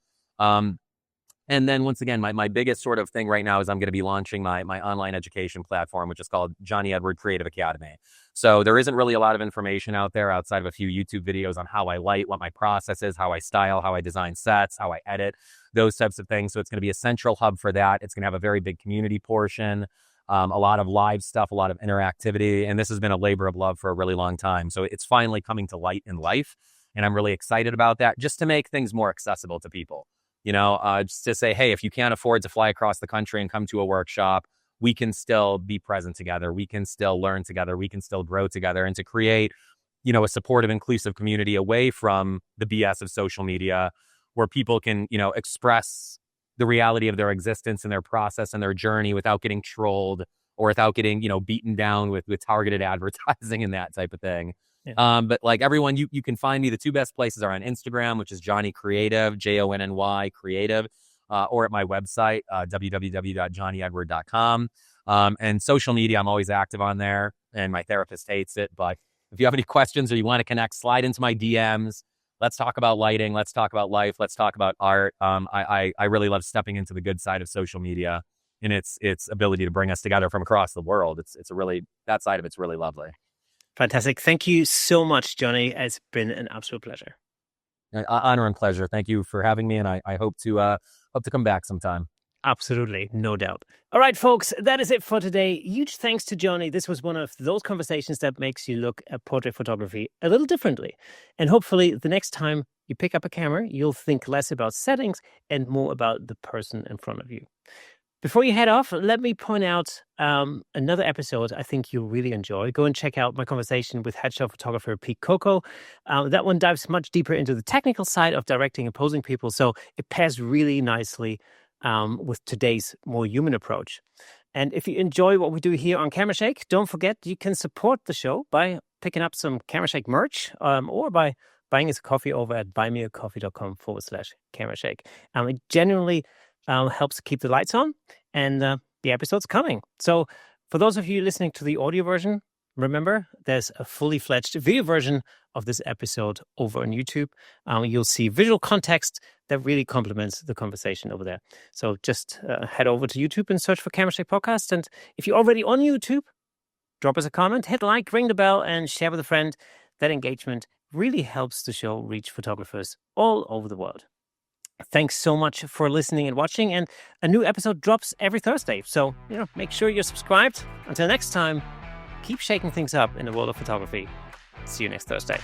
And then once again, my biggest sort of thing right now is I'm going to be launching my online education platform, which is called Jonny Edward Creative Academy. So there isn't really a lot of information out there outside of a few YouTube videos on how I light, what my process is, how I style, how I design sets, how I edit, those types of things. So it's going to be a central hub for that. It's going to have a very big community portion, a lot of live stuff, a lot of interactivity. And this has been a labor of love for a really long time. So it's finally coming to light in life. And I'm really excited about that, just to make things more accessible to people. Just to say, hey, if you can't afford to fly across the country and come to a workshop, we can still be present together. We can still learn together. We can still grow together, and to create, a supportive, inclusive community away from the BS of social media, where people can, express the reality of their existence and their process and their journey without getting trolled or without getting, beaten down with targeted advertising and that type of thing. Yeah. But like everyone, you can find me. The 2 best places are on Instagram, which is Jonny Creative, JONNY Creative, or at my website, www.jonnyedward.com. And social media, I'm always active on there, and my therapist hates it. But if you have any questions or you want to connect, slide into my DMs. Let's talk about lighting. Let's talk about life. Let's talk about art. I really love stepping into the good side of social media and its ability to bring us together from across the world. That side of it's really lovely. Fantastic. Thank you so much, Jonny. It's been an absolute pleasure. Honor and pleasure. Thank you for having me, and I hope to come back sometime. Absolutely, no doubt. All right, folks, that is it for today. Huge thanks to Jonny. This was one of those conversations that makes you look at portrait photography a little differently. And hopefully the next time You pick up a camera, you'll think less about settings and more about the person in front of you. Before you head off, let me point out another episode I think you'll really enjoy. Go and check out my conversation with headshot photographer Pete Coco. That one dives much deeper into the technical side of directing and posing people, so it pairs really nicely with today's more human approach. And if you enjoy what we do here on Camera Shake, don't forget you can support the show by picking up some Camera Shake merch or by buying us a coffee over at buymeacoffee.com/Camera Shake. It genuinely helps keep the lights on and the episode's coming. So for those of you listening to the audio version, remember there's a fully fledged video version of this episode over on YouTube. You'll see visual context that really complements the conversation over there. So just head over to YouTube and search for Camera Shake Podcast. And if you're already on YouTube, drop us a comment, hit like, ring the bell, and share with a friend. That engagement really helps the show reach photographers all over the world. Thanks so much for listening and watching. And a new episode drops every Thursday. So, make sure you're subscribed. Until next time, keep shaking things up in the world of photography. See you next Thursday.